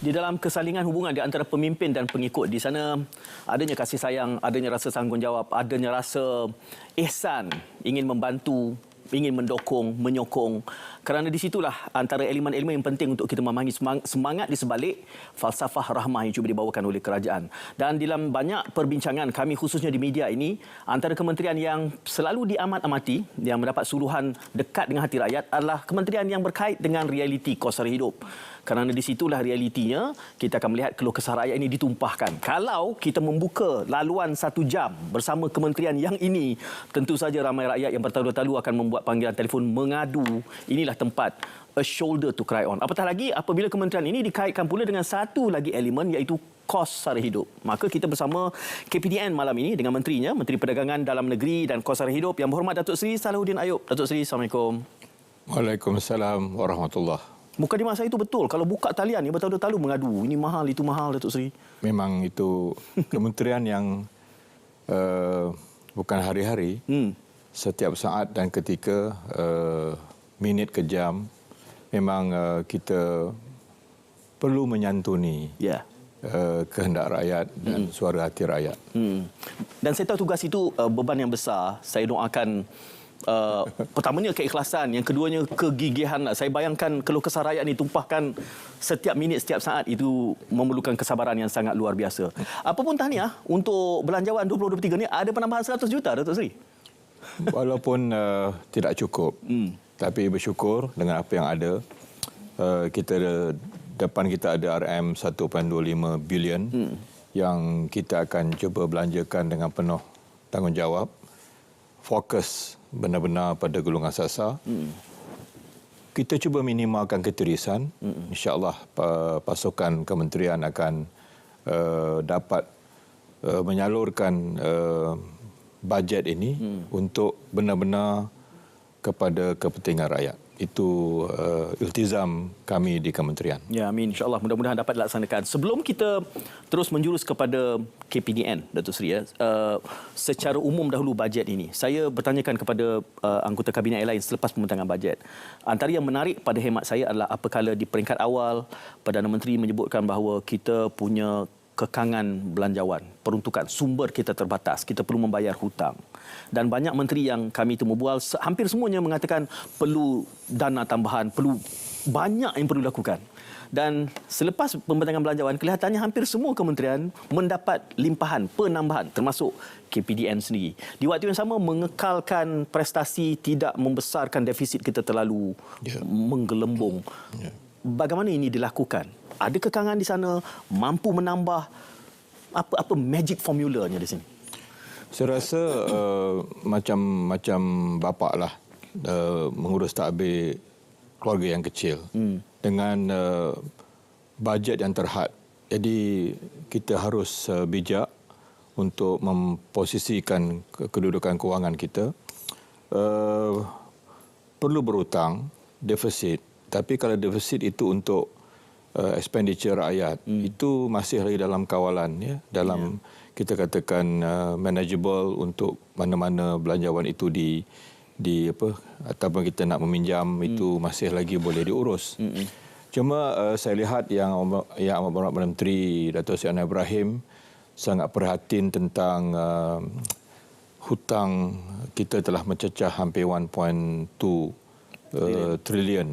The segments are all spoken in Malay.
Di dalam kesalingan hubungan di antara pemimpin dan pengikut, di sana adanya kasih sayang, adanya rasa tanggungjawab, adanya rasa ihsan, ingin membantu, ingin mendukung, menyokong. Kerana di situlah antara elemen-elemen yang penting untuk kita memahami semangat di sebalik falsafah rahmah yang cuba dibawakan oleh kerajaan. Dan dalam banyak perbincangan kami khususnya di media ini, antara kementerian yang selalu diamat-amati, yang mendapat suluhan dekat dengan hati rakyat adalah kementerian yang berkait dengan realiti kos sara hidup. Kerana di situlah realitinya, kita akan melihat keluh kesah rakyat ini ditumpahkan. Kalau kita membuka laluan 1 jam bersama kementerian yang ini, tentu saja ramai rakyat yang bertalu-talu akan membuat panggilan telefon mengadu. Inilah tempat a shoulder to cry on. Apatah lagi apabila kementerian ini dikaitkan pula dengan satu lagi elemen, iaitu kos sara hidup. Maka kita bersama KPDN malam ini dengan menterinya, Menteri Perdagangan Dalam Negeri dan Kos Sara Hidup, Yang Berhormat Datuk Seri Salahuddin Ayub. Datuk Seri, Assalamualaikum. Waalaikumsalam warahmatullahi. Mukadimah saya itu betul. Kalau buka talian, ni bertalu-talu mengadu. Ini mahal, itu mahal, Datuk Seri. Memang itu kementerian yang bukan hari-hari. Setiap saat dan ketika, minit ke jam, memang kita perlu menyantuni kehendak rakyat dan suara hati rakyat. Dan saya tahu tugas itu beban yang besar. Saya doakan pertamanya keikhlasan, yang keduanya kegigihan. Saya bayangkan keluh kesah rakyat ini tumpahkan setiap minit, setiap saat, itu memerlukan kesabaran yang sangat luar biasa. Apapun tahniah untuk belanjawan 2023 ni, ada penambahan 100 juta, Datuk Seri. Walaupun tidak cukup, tapi bersyukur dengan apa yang ada. Depan kita ada RM 1.25 bilion yang kita akan cuba belanjakan dengan penuh tanggungjawab. Fokus benar-benar pada golongan sasar. Kita cuba minimalkan ketirisan. InsyaAllah pasukan kementerian akan dapat menyalurkan bajet ini untuk benar-benar kepada kepentingan rakyat. Itu iltizam kami di kementerian. Ya, amin. InsyaAllah mudah-mudahan dapat dilaksanakan. Sebelum kita terus menjurus kepada KPDN, Datuk Seri, secara umum dahulu bajet ini, saya bertanyakan kepada anggota kabinet lain selepas pembintangan bajet. Antara yang menarik pada hemat saya adalah apabila di peringkat awal Perdana Menteri menyebutkan bahawa kita punya kekangan belanjawan, peruntukan, sumber kita terbatas, kita perlu membayar hutang. Dan banyak menteri yang kami temu bual, hampir semuanya mengatakan perlu dana tambahan, perlu banyak yang perlu dilakukan. Dan selepas pembintangan belanjawan, kelihatannya hampir semua kementerian mendapat limpahan, penambahan, termasuk KPDN sendiri. Di waktu yang sama, mengekalkan prestasi, tidak membesarkan defisit kita terlalu menggelembung. Bagaimana ini dilakukan? Ada kekangan di sana, mampu menambah, apa magic formulanya di sini? Saya rasa macam bapa lah, mengurus takbir keluarga yang kecil dengan bajet yang terhad. Jadi kita harus bijak untuk memposisikan kedudukan kewangan kita. Perlu berhutang, defisit. Tapi kalau defisit itu untuk expenditure rakyat, itu masih lagi dalam kawalan, ya, dalam kita katakan manageable untuk mana-mana belanjawan itu ataupun kita nak meminjam, itu masih lagi boleh diurus. Cuma saya lihat yang Amat Berhormat Menteri Datuk Seri Anwar Ibrahim sangat perhatian tentang hutang kita telah mencecah hampir 1.2 trilion.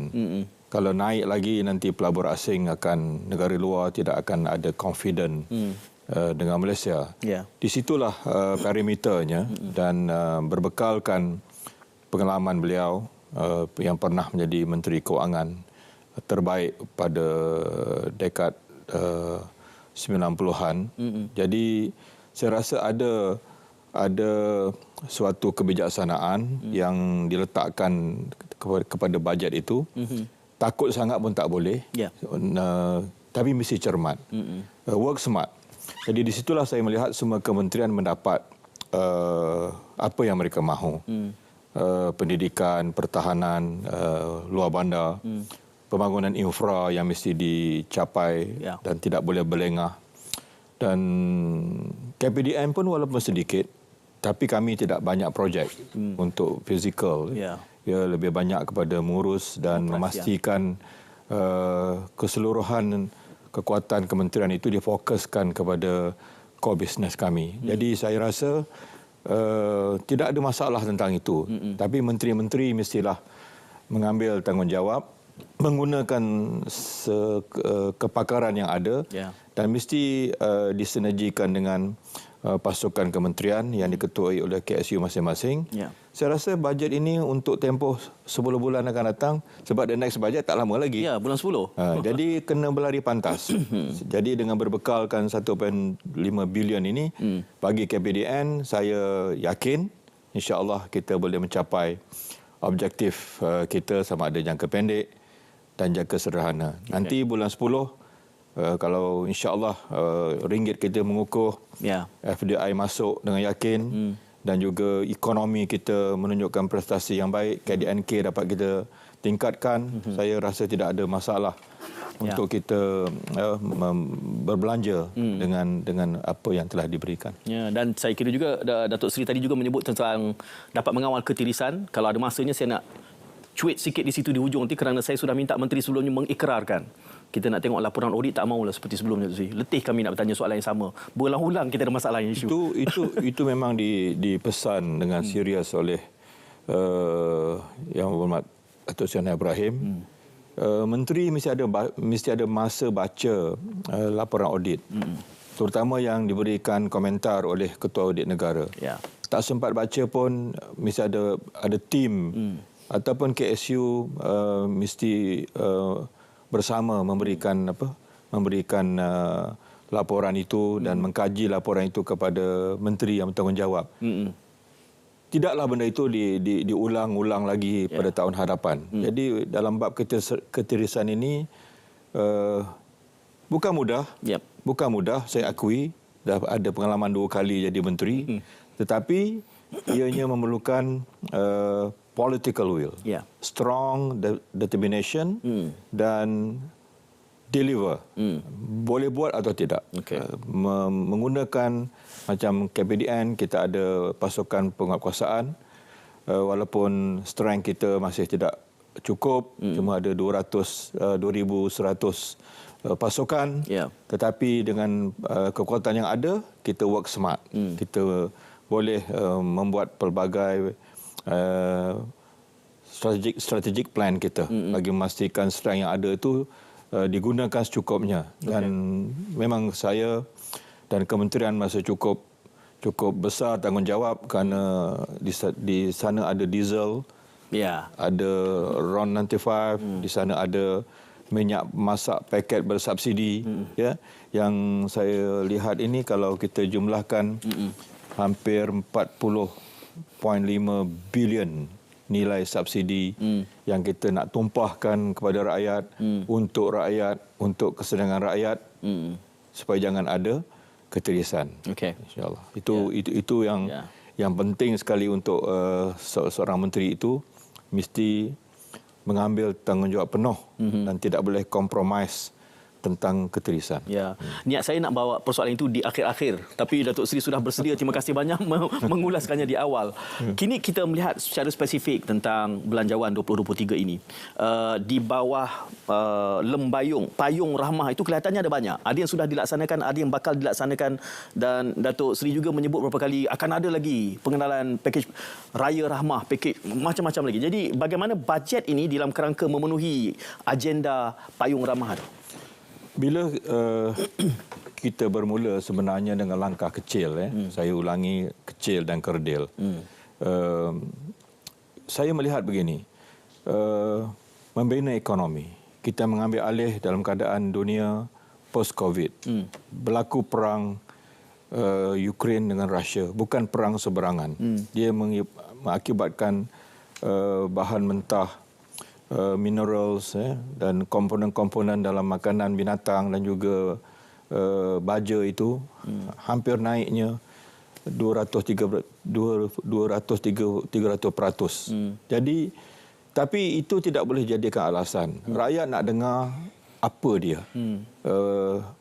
Kalau naik lagi, nanti pelabur asing akan, negara luar tidak akan ada confident dengan Malaysia. Di situlah parameternya, dan berbekalkan pengalaman beliau yang pernah menjadi Menteri Kewangan terbaik pada dekad 90-an. Jadi saya rasa ada suatu kebijaksanaan yang diletakkan kepada bajet itu. Takut sangat pun tak boleh, tapi mesti cermat. Work smart. Jadi di situlah saya melihat semua kementerian mendapat apa yang mereka mahu. Pendidikan, pertahanan, luar bandar, pembangunan infra yang mesti dicapai dan tidak boleh berlengah. Dan KPDN pun walaupun sedikit, tapi kami tidak banyak projek untuk fizikal. Ya, lebih banyak kepada mengurus dan memastikan keseluruhan kekuatan kementerian itu difokuskan kepada core business kami. Jadi saya rasa tidak ada masalah tentang itu. Tapi menteri-menteri mestilah mengambil tanggungjawab, menggunakan kepakaran yang ada dan mesti disinergikan dengan pasukan kementerian yang diketuai oleh KSU masing-masing. Saya rasa bajet ini untuk tempoh 10 bulan akan datang, sebab the next bajet tak lama lagi. Ya, bulan 10. Jadi kena berlari pantas. Jadi dengan berbekalkan 1.5 bilion ini, bagi KPDN saya yakin insya-Allah kita boleh mencapai objektif kita sama ada jangka pendek dan jangka sederhana. Nanti bulan 10 kalau insya-Allah ringgit kita mengukuh, FDI masuk dengan yakin dan juga ekonomi kita menunjukkan prestasi yang baik, KDNK dapat kita tingkatkan, saya rasa tidak ada masalah untuk kita berbelanja dengan apa yang telah diberikan. Ya, dan saya kira juga Datuk Seri tadi juga menyebut tentang dapat mengawal ketirisan. Kalau ada masanya saya nak cuit sikit di situ di hujung nanti, kerana saya sudah minta menteri sebelumnya mengikrarkan. Kita nak tengok laporan audit, tak maulah seperti sebelumnya. Letih kami nak bertanya soalan yang sama. Berulang-ulang kita ada masalah yang isu. Itu memang dipesan dengan serius oleh Yang Berhormat Datuk Seri Ibrahim. Menteri mesti ada masa baca laporan audit. Terutama yang diberikan komentar oleh Ketua Audit Negara. Tak sempat baca pun mesti ada tim ataupun KSU mesti bersama memberikan laporan itu dan mengkaji laporan itu kepada menteri yang bertanggungjawab. Tidaklah benda itu diulang-ulang lagi pada tahun hadapan. Jadi dalam bab ketirisan ini bukan mudah. Bukan mudah, saya akui. Dah ada pengalaman 2 kali jadi menteri. Tetapi ianya memerlukan political will, strong determination dan deliver. Boleh buat atau tidak. Menggunakan macam KPDN, kita ada pasukan penguatkuasaan, walaupun strength kita masih tidak cukup, cuma ada 2,100 pasukan, tetapi dengan kekuatan yang ada, kita work smart. Kita boleh membuat pelbagai strategic plan kita bagi memastikan strength yang ada itu digunakan secukupnya. Dan memang saya dan kementerian masih cukup besar tanggungjawab kerana di sana ada diesel, ada RON 95, di sana ada minyak masak paket bersubsidi. Yang saya lihat ini kalau kita jumlahkan hampir 40.5 bilion nilai subsidi yang kita nak tumpahkan kepada rakyat, untuk kesenangan rakyat, supaya jangan ada ketirisan. InsyaAllah. Itu yang penting sekali untuk seorang menteri itu, mesti mengambil tanggungjawab penuh dan tidak boleh compromise tentang ketirisan. Niat saya nak bawa persoalan itu di akhir-akhir, tapi Datuk Seri sudah bersedia. Terima kasih banyak mengulaskannya di awal. Kini kita melihat secara spesifik tentang Belanjawan 2023 ini. Di bawah payung rahmah itu kelihatannya ada banyak. Ada yang sudah dilaksanakan, ada yang bakal dilaksanakan, dan Datuk Seri juga menyebut beberapa kali akan ada lagi pengenalan pakej Raya Rahmah, pakej macam-macam lagi. Jadi bagaimana bajet ini dalam kerangka memenuhi agenda payung rahmah itu? Bila kita bermula sebenarnya dengan langkah kecil, saya ulangi, kecil dan kerdil. Saya melihat begini, membina ekonomi. Kita mengambil alih dalam keadaan dunia post-Covid. Berlaku perang Ukraine dengan Rusia, bukan perang seberangan. Dia mengakibatkan bahan mentah, minerals dan komponen-komponen dalam makanan binatang dan juga baja itu hampir naiknya 300%. Jadi tapi itu tidak boleh jadikan alasan. Rakyat nak dengar apa dia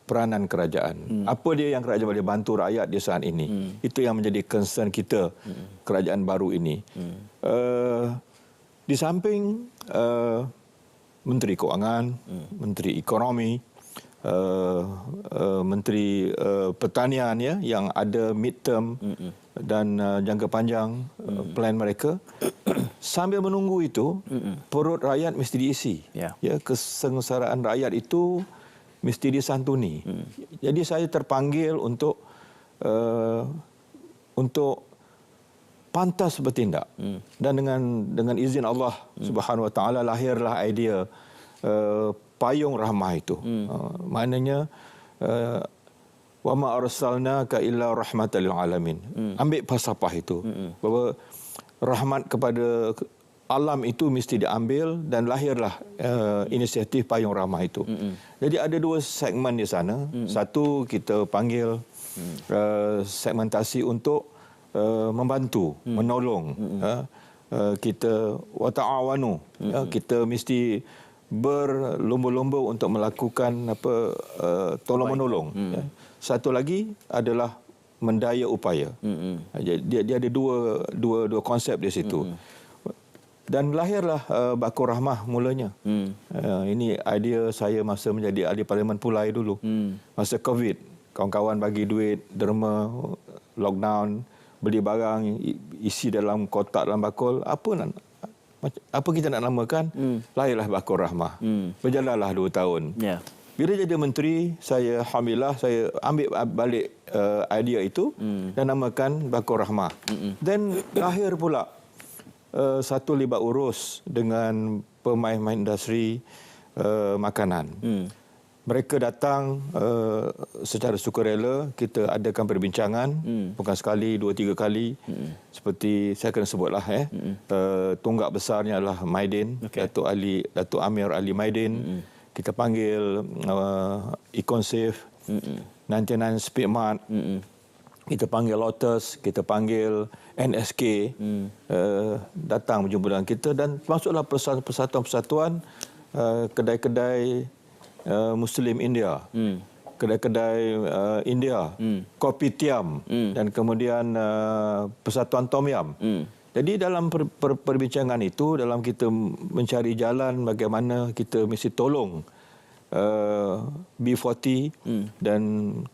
peranan kerajaan. Apa dia yang kerajaan boleh bantu rakyat di saat ini. Itu yang menjadi concern kita, kerajaan baru ini. Di samping Menteri Kewangan, Menteri Ekonomi, Menteri Pertanian ya, yang ada midterm dan jangka panjang plan mereka. Sambil menunggu itu, perut rakyat mesti diisi. Ya. Ya, kesengsaraan rakyat itu mesti disantuni. Jadi saya terpanggil untuk pantas bertindak. Dan dengan izin Allah Subhanahu Wa Taala lahirlah idea payung rahmah itu. Maknanya wa ma arsalnaka illa rahmatan lil alamin. Ambil falsafah itu bahawa rahmat kepada alam itu mesti diambil dan lahirlah inisiatif payung rahmah itu. Jadi ada dua segmen di sana. Satu kita panggil segmentasi untuk membantu, menolong. Kita wa ta'awanu. Kita mesti berlomba-lomba untuk melakukan tolong menolong. Satu lagi adalah mendaya upaya. Dia ada dua konsep di situ. Dan lahirlah Bakur Rahmah mulanya. Ini idea saya masa menjadi ahli Parlimen Pulai dulu. Masa Covid, kawan-kawan bagi duit, derma, lockdown, beli barang, isi dalam kotak, dalam bakul. Apa kita nak namakan? Lahirlah Bakur Rahmah. Berjalanlah 2 tahun. Ya. Bila jadi menteri, alhamdulillah saya ambil balik idea itu dan namakan Bakur Rahmah. Dan lahir pula satu libat urus dengan pemain-pemain industri makanan. Mereka datang secara sukarela, kita adakan perbincangan, bukan sekali, 2-3 kali. Seperti saya kena sebutlah, tunggak besarnya adalah Maidin, Datuk Amir Ali Maidin. Kita panggil Econsave, 99 Speedmart, kita panggil Lotus, kita panggil NSK, datang berjumpa dengan kita, dan masuklah persatuan-persatuan kedai-kedai Muslim India, kedai-kedai India, Kopi Tiam, dan kemudian Persatuan Tom Yam. Jadi dalam perbincangan itu, dalam kita mencari jalan bagaimana kita mesti tolong B40 dan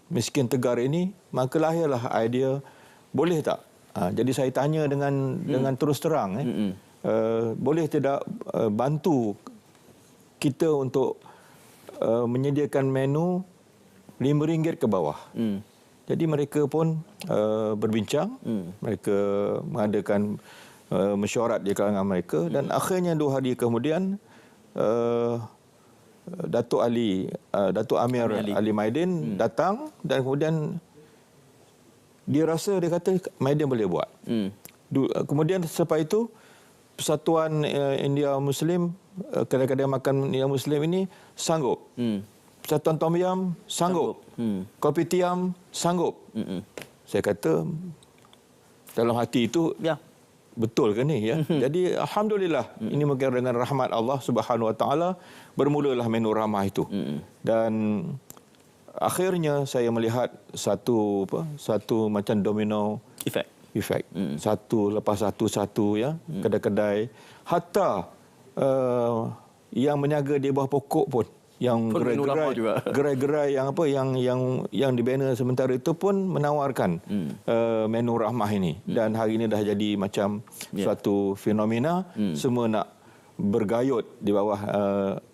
miskin tegar ini, maka lahirlah idea, boleh tak? Jadi saya tanya dengan terus terang, boleh tidak bantu kita untuk menyediakan menu RM5 ke bawah. Jadi mereka pun berbincang, mereka mengadakan mesyuarat di kalangan mereka, dan akhirnya 2 hari kemudian Datuk Amir Ali Maidin datang, dan kemudian dia kata Maidin boleh buat. Kemudian selepas itu Persatuan India Muslim, kedai-kedai makan India Muslim ini sanggup. Persatuan Tom Yam sanggup. Kopi Tiam sanggup. Saya kata dalam hati itu, betul ke ni ya? Jadi alhamdulillah, ini mungkin dengan rahmat Allah Subhanahu Wa Taala bermulalah menu ramah itu. Dan akhirnya saya melihat satu macam domino effect. Satu lepas satu ya, kedai-kedai, hatta yang meniaga di bawah pokok pun, yang gerai-gerai yang dibina sementara itu pun menawarkan menu rahmah ini, dan hari ini dah jadi macam suatu fenomena. Semua nak bergayut di bawah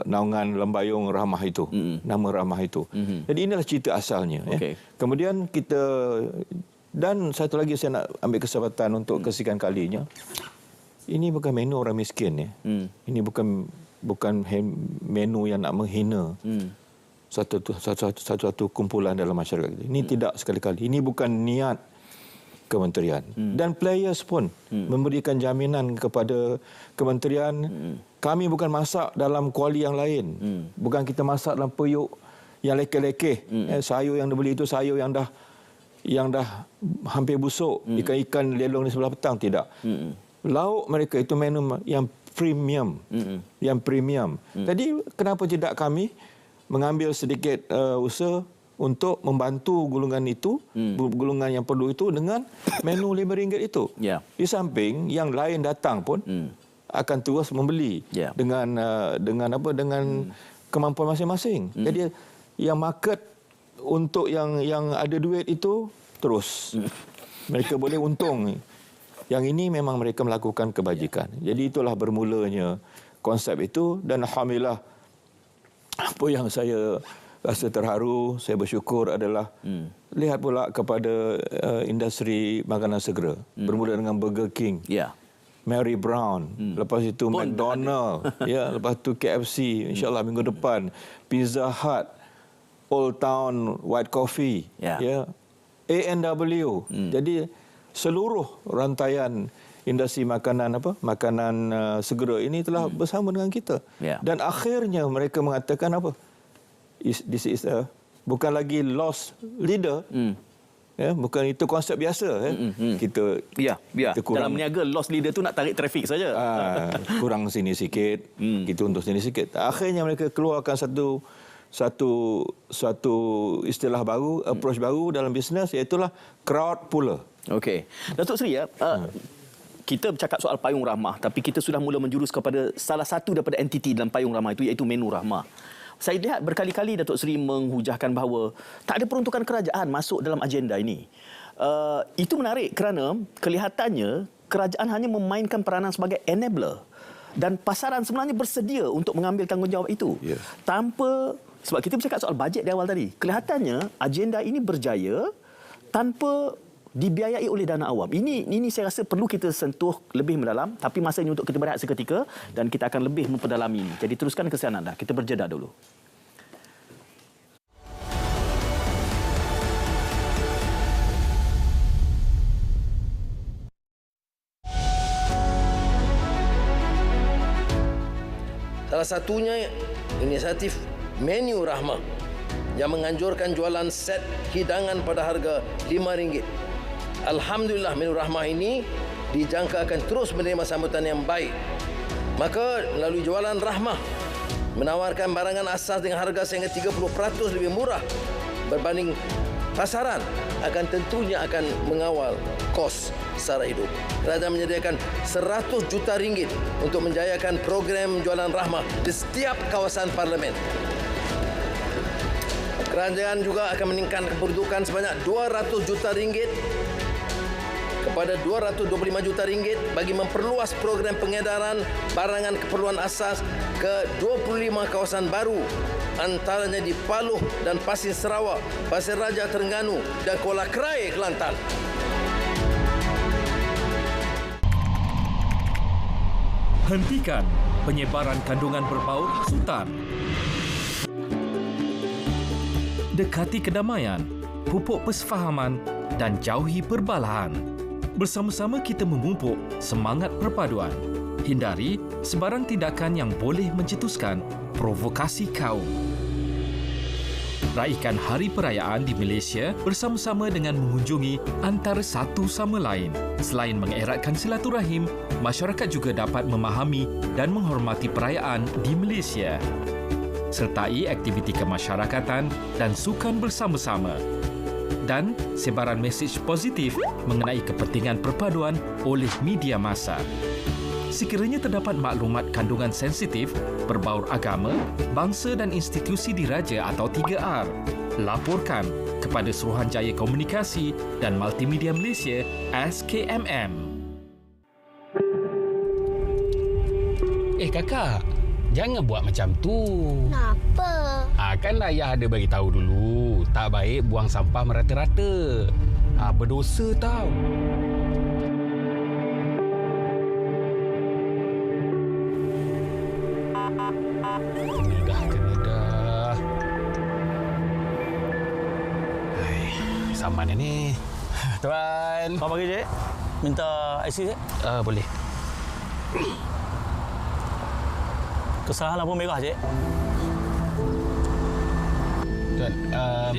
naungan lembayung rahmah itu, nama rahmah itu. Jadi inilah cerita asalnya. Kemudian kita, dan satu lagi saya nak ambil kesempatan untuk kesekian kalinya, ini bukan menu orang miskin ya. Ini bukan menu yang nak menghina satu kumpulan dalam masyarakat. Ini tidak sekali-kali. Ini bukan niat kementerian. Dan players pun memberikan jaminan kepada kementerian, kami bukan masak dalam kuali yang lain. Bukan kita masak dalam periuk yang lekeh-lekeh. Sayur yang dibeli itu sayur yang dah hampir busuk. Ikan-ikan lelong di sebelah petang. Tidak. Lauk mereka itu menu yang premium. Yang premium. Jadi kenapa tidak kami mengambil sedikit usaha untuk membantu golongan itu, golongan yang perlu itu, dengan menu RM5 itu. Di samping yang lain datang pun akan terus membeli dengan kemampuan masing-masing. Jadi yang market untuk yang ada duit itu terus. Mereka boleh untung. Yang ini memang mereka melakukan kebajikan. Jadi itulah bermulanya konsep itu, dan alhamdulillah apa yang saya rasa terharu, saya bersyukur adalah lihat pula kepada industri makanan segera. Bermula dengan Burger King. Mary Brown, lepas itu McDonald, lepas itu KFC, insyaAllah minggu depan, Pizza Hut, Old Town White Coffee, A&W. Jadi seluruh rantaian industri makanan segera ini telah bersama dengan kita. Dan akhirnya mereka mengatakan apa? This is bukan lagi lost leader. Bukan itu konsep biasa. Kita kurang, dalam meniaga loss leader tu nak tarik trafik saja. Kurang sini sikit, kita untuk sini sikit. Akhirnya mereka keluarkan satu istilah baru, approach baru dalam bisnes, iaitu crowd puller. Okey. Datuk Seri, kita bercakap soal Payung Rahmah, tapi kita sudah mula menjurus kepada salah satu daripada entiti dalam Payung Rahmah itu, iaitu Menu Rahmah. Saya lihat berkali-kali Datuk Seri menghujahkan bahawa tak ada peruntukan kerajaan masuk dalam agenda ini. Itu menarik kerana kelihatannya kerajaan hanya memainkan peranan sebagai enabler, dan pasaran sebenarnya bersedia untuk mengambil tanggungjawab itu. Tanpa, sebab kita bercakap soal bajet di awal tadi, kelihatannya agenda ini berjaya tanpa dibiayai oleh dana awam. Ini saya rasa perlu kita sentuh lebih mendalam, tapi masa ini untuk kita berehat seketika dan kita akan lebih memperdalami ini. Jadi teruskan kesian anda. Kita berjeda dulu. Salah satunya inisiatif Menu Rahmah yang menganjurkan jualan set hidangan pada harga RM5. Alhamdulillah, Menu Rahmah ini dijangka akan terus menerima sambutan yang baik. Maka melalui jualan Rahmah menawarkan barangan asas dengan harga sehingga 30% lebih murah berbanding pasaran, akan tentunya akan mengawal kos sara hidup. Kerajaan menyediakan RM100 juta untuk menjayakan program jualan Rahmah di setiap kawasan parlimen. Kerajaan juga akan meningkatkan keperuntukan sebanyak RM200 juta kepada RM225 juta bagi memperluas program pengedaran barangan keperluan asas ke 25 kawasan baru, antaranya di Paluh dan Pasir Sarawak, Pasir Raja Terengganu dan Kuala Krai Kelantan. Hentikan penyebaran kandungan berbau hasutan. Dekati kedamaian, pupuk persefahaman dan jauhi perbalahan. Bersama-sama kita memupuk semangat perpaduan. Hindari sebarang tindakan yang boleh mencetuskan provokasi kaum. Raikan hari perayaan di Malaysia bersama-sama dengan mengunjungi antara satu sama lain. Selain mengeratkan silaturahim, masyarakat juga dapat memahami dan menghormati perayaan di Malaysia. Sertai aktiviti kemasyarakatan dan sukan bersama-sama. Dan sebaran mesej positif mengenai kepentingan perpaduan oleh media massa. Sekiranya terdapat maklumat kandungan sensitif, berbaur agama, bangsa dan institusi diraja atau 3R, laporkan kepada Suruhanjaya Komunikasi dan Multimedia Malaysia SKMM. Kakak, jangan buat macam tu. Kenapa? Kan ayah ada bagi tahu dulu, tak baik buang sampah merata-rata. Berdosa tau. Kena dah. Saman ni. Tuan. Apa bagi, Cik? Minta IC, Cik? Boleh. Kesalahan lampu merah, Cik. Tuan,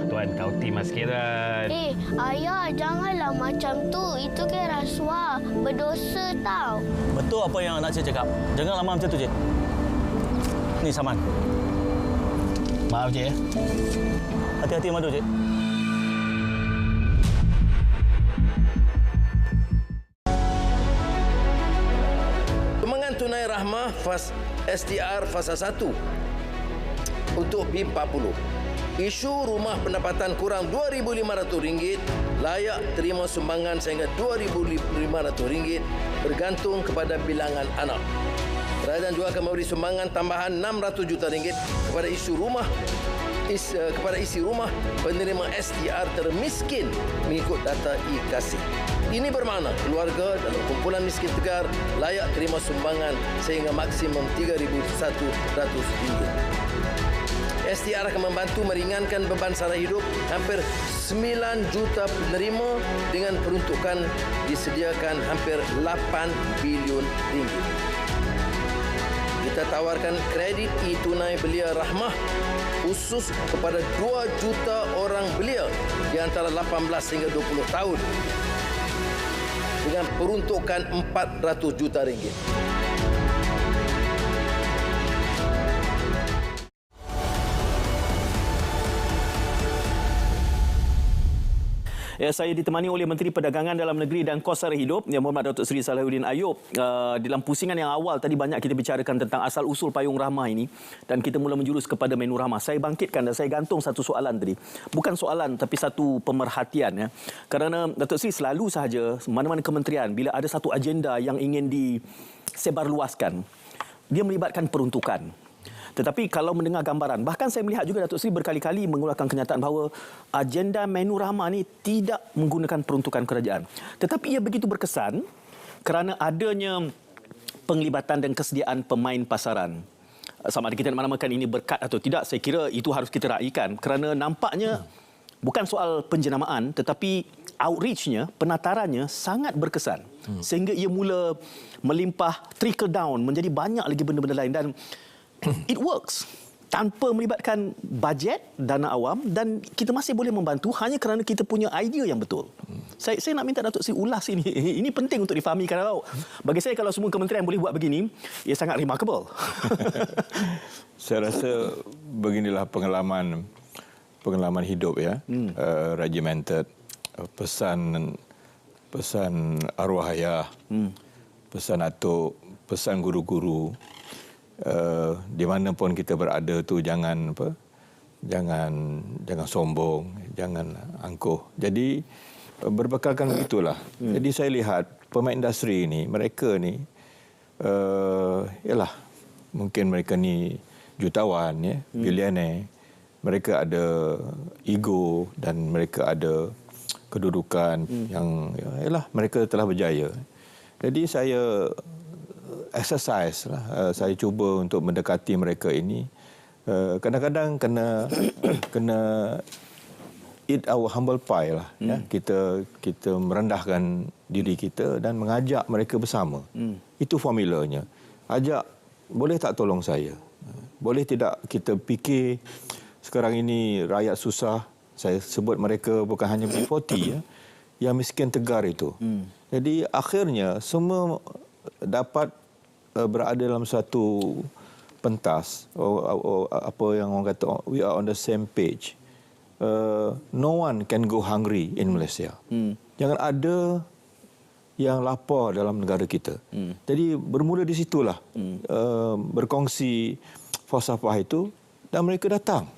Tuan, kau timah sikit, Tuan. Ayah, janganlah macam tu. Itu kan rasuah. Berdosa tau. Betul apa yang nak Cik cakap. Jangan lama macam tu, Cik. Ni saman. Maaf, Cik. Hati-hati madu, Cik. Sumbangan tunai Rahmah STR Fasa 1 untuk P40. Isu rumah pendapatan kurang RM2,500 layak terima sumbangan sehingga RM2,500 bergantung kepada bilangan anak. Kerajaan juga akan memberi sumbangan tambahan RM600 juta kepada isi rumah penerima STR termiskin mengikut data iKasih. Ini bermakna keluarga dalam kumpulan miskin tegar layak terima sumbangan sehingga maksimum RM3,100. STR akan membantu meringankan beban sara hidup hampir 9 juta penerima dengan peruntukan disediakan hampir RM8 bilion. Kita tawarkan kredit e-tunai belia Rahmah khusus kepada 2 juta orang belia di antara 18 hingga 20 tahun dengan peruntukan RM400 juta. Saya ditemani oleh Menteri Perdagangan Dalam Negeri dan Kos Sara Hidup Yang Berhormat Datuk Seri Salahuddin Ayub. Dalam pusingan yang awal tadi banyak kita bicarakan tentang asal-usul payung rahmah ini dan kita mula menjurus kepada menu rahmah. Saya bangkitkan dan saya gantung satu soalan tadi. Bukan soalan tapi satu pemerhatian ya. Kerana Datuk Seri selalu sahaja mana-mana kementerian bila ada satu agenda yang ingin disebarluaskan, dia melibatkan peruntukan. Tetapi kalau mendengar gambaran, bahkan saya melihat juga Datuk Seri berkali-kali mengeluarkan kenyataan bahawa agenda menu rahmah ini tidak menggunakan peruntukan kerajaan. Tetapi ia begitu berkesan kerana adanya penglibatan dan kesediaan pemain pasaran. Sama ada kita nak menamakan ini berkat atau tidak, saya kira itu harus kita raikan. Kerana nampaknya bukan soal penjenamaan tetapi outreach-nya, penatarannya sangat berkesan. Sehingga ia mula melimpah, trickle down menjadi banyak lagi benda-benda lain dan it works tanpa melibatkan bajet, dana awam dan kita masih boleh membantu hanya kerana kita punya idea yang betul. Saya nak minta Datuk Seri ulas ini. Ini penting untuk difahami kerana bagi saya kalau semua kementerian boleh buat begini, ia sangat remarkable. Saya rasa beginilah pengalaman hidup ya. Regimented, pesan arwah ayah, pesan atuk, pesan guru-guru. Di mana pun kita berada tu jangan sombong, jangan angkuh. Jadi berbekalkan begitulah. Jadi saya lihat pemain industri ini, mereka ni ialah mungkin mereka ni jutawan ya, billionaire. Mereka ada ego dan mereka ada kedudukan yang ialah mereka telah berjaya. Jadi saya exercise lah. Saya cuba untuk mendekati mereka ini. Kadang-kadang kena eat our humble pie lah. Ya. Kita merendahkan diri kita dan mengajak mereka bersama. Itu formulanya. Ajak, boleh tak tolong saya? Boleh tidak kita fikir sekarang ini rakyat susah. Saya sebut mereka bukan hanya B40 ya, yang miskin tegar itu. Jadi akhirnya semua dapat berada dalam satu pentas, apa yang orang kata, we are on the same page. No one can go hungry in Malaysia. Jangan ada yang lapar dalam negara kita. Jadi bermula di situlah berkongsi falsafah itu dan mereka datang.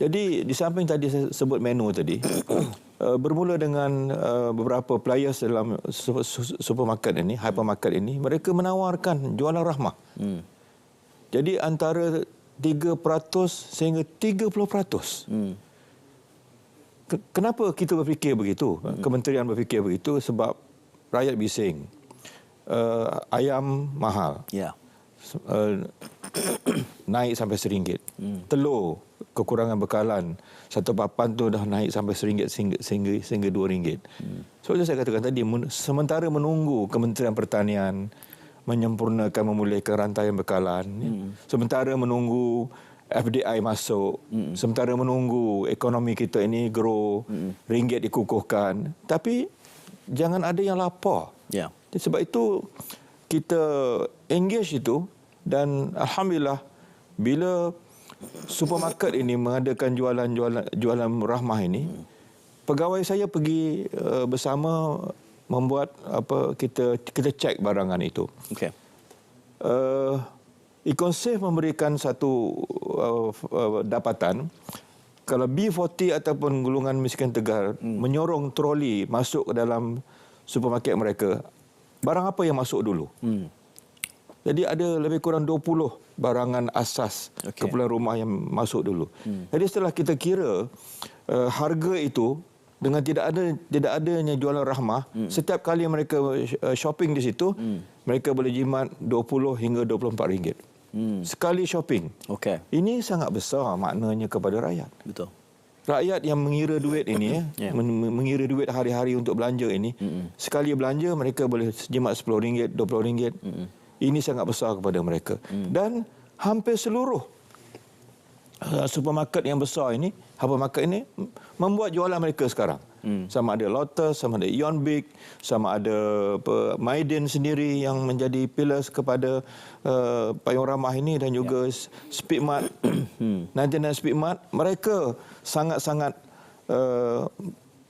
Jadi di samping tadi saya sebut menu tadi, bermula dengan beberapa players dalam supermarket ini, hypermarket ini, mereka menawarkan jualan rahmah. Jadi antara 3% sehingga 30%. Kenapa kita berfikir begitu? Kementerian berfikir begitu sebab rakyat bising. Ayam mahal. Ya. Naik sampai RM1. Telur kekurangan bekalan, satu papan tu dah naik sampai RM1 sehingga RM2. So saya katakan tadi, sementara menunggu Kementerian Pertanian menyempurnakan memulihkan rantaian bekalan, sementara menunggu FDI masuk, sementara menunggu ekonomi kita ini grow, ringgit dikukuhkan, tapi jangan ada yang lapar. Ya. Sebab itu kita engage itu dan alhamdulillah bila supermarket ini mengadakan jualan rahmah ini, pegawai saya pergi bersama membuat kita cek barangan itu. Okey. Econsave memberikan satu dapatan, kalau B40 ataupun golongan miskin tegar menyorong troli masuk ke dalam supermarket mereka, barang apa yang masuk dulu? Jadi ada lebih kurang 20 barangan asas keperluan rumah yang masuk dulu. Jadi setelah kita kira harga itu dengan tidak adanya jualan rahmah, setiap kali mereka shopping di situ, mereka boleh jimat 20 hingga 24 ringgit. Sekali shopping. Okey. Ini sangat besar maknanya kepada rakyat. Betul. Rakyat yang mengira duit ini, mengira duit hari-hari untuk belanja ini, sekali belanja mereka boleh jimat RM10, RM20. Ini sangat besar kepada mereka. Dan hampir seluruh supermarket yang besar ini, hypermarket ini membuat jualan mereka sekarang. Sama ada Lotus, sama ada Ion Big, sama ada Maiden sendiri yang menjadi pillars kepada payung ramah ini, dan juga Speedmart, 99 Speedmart. Mereka sangat-sangat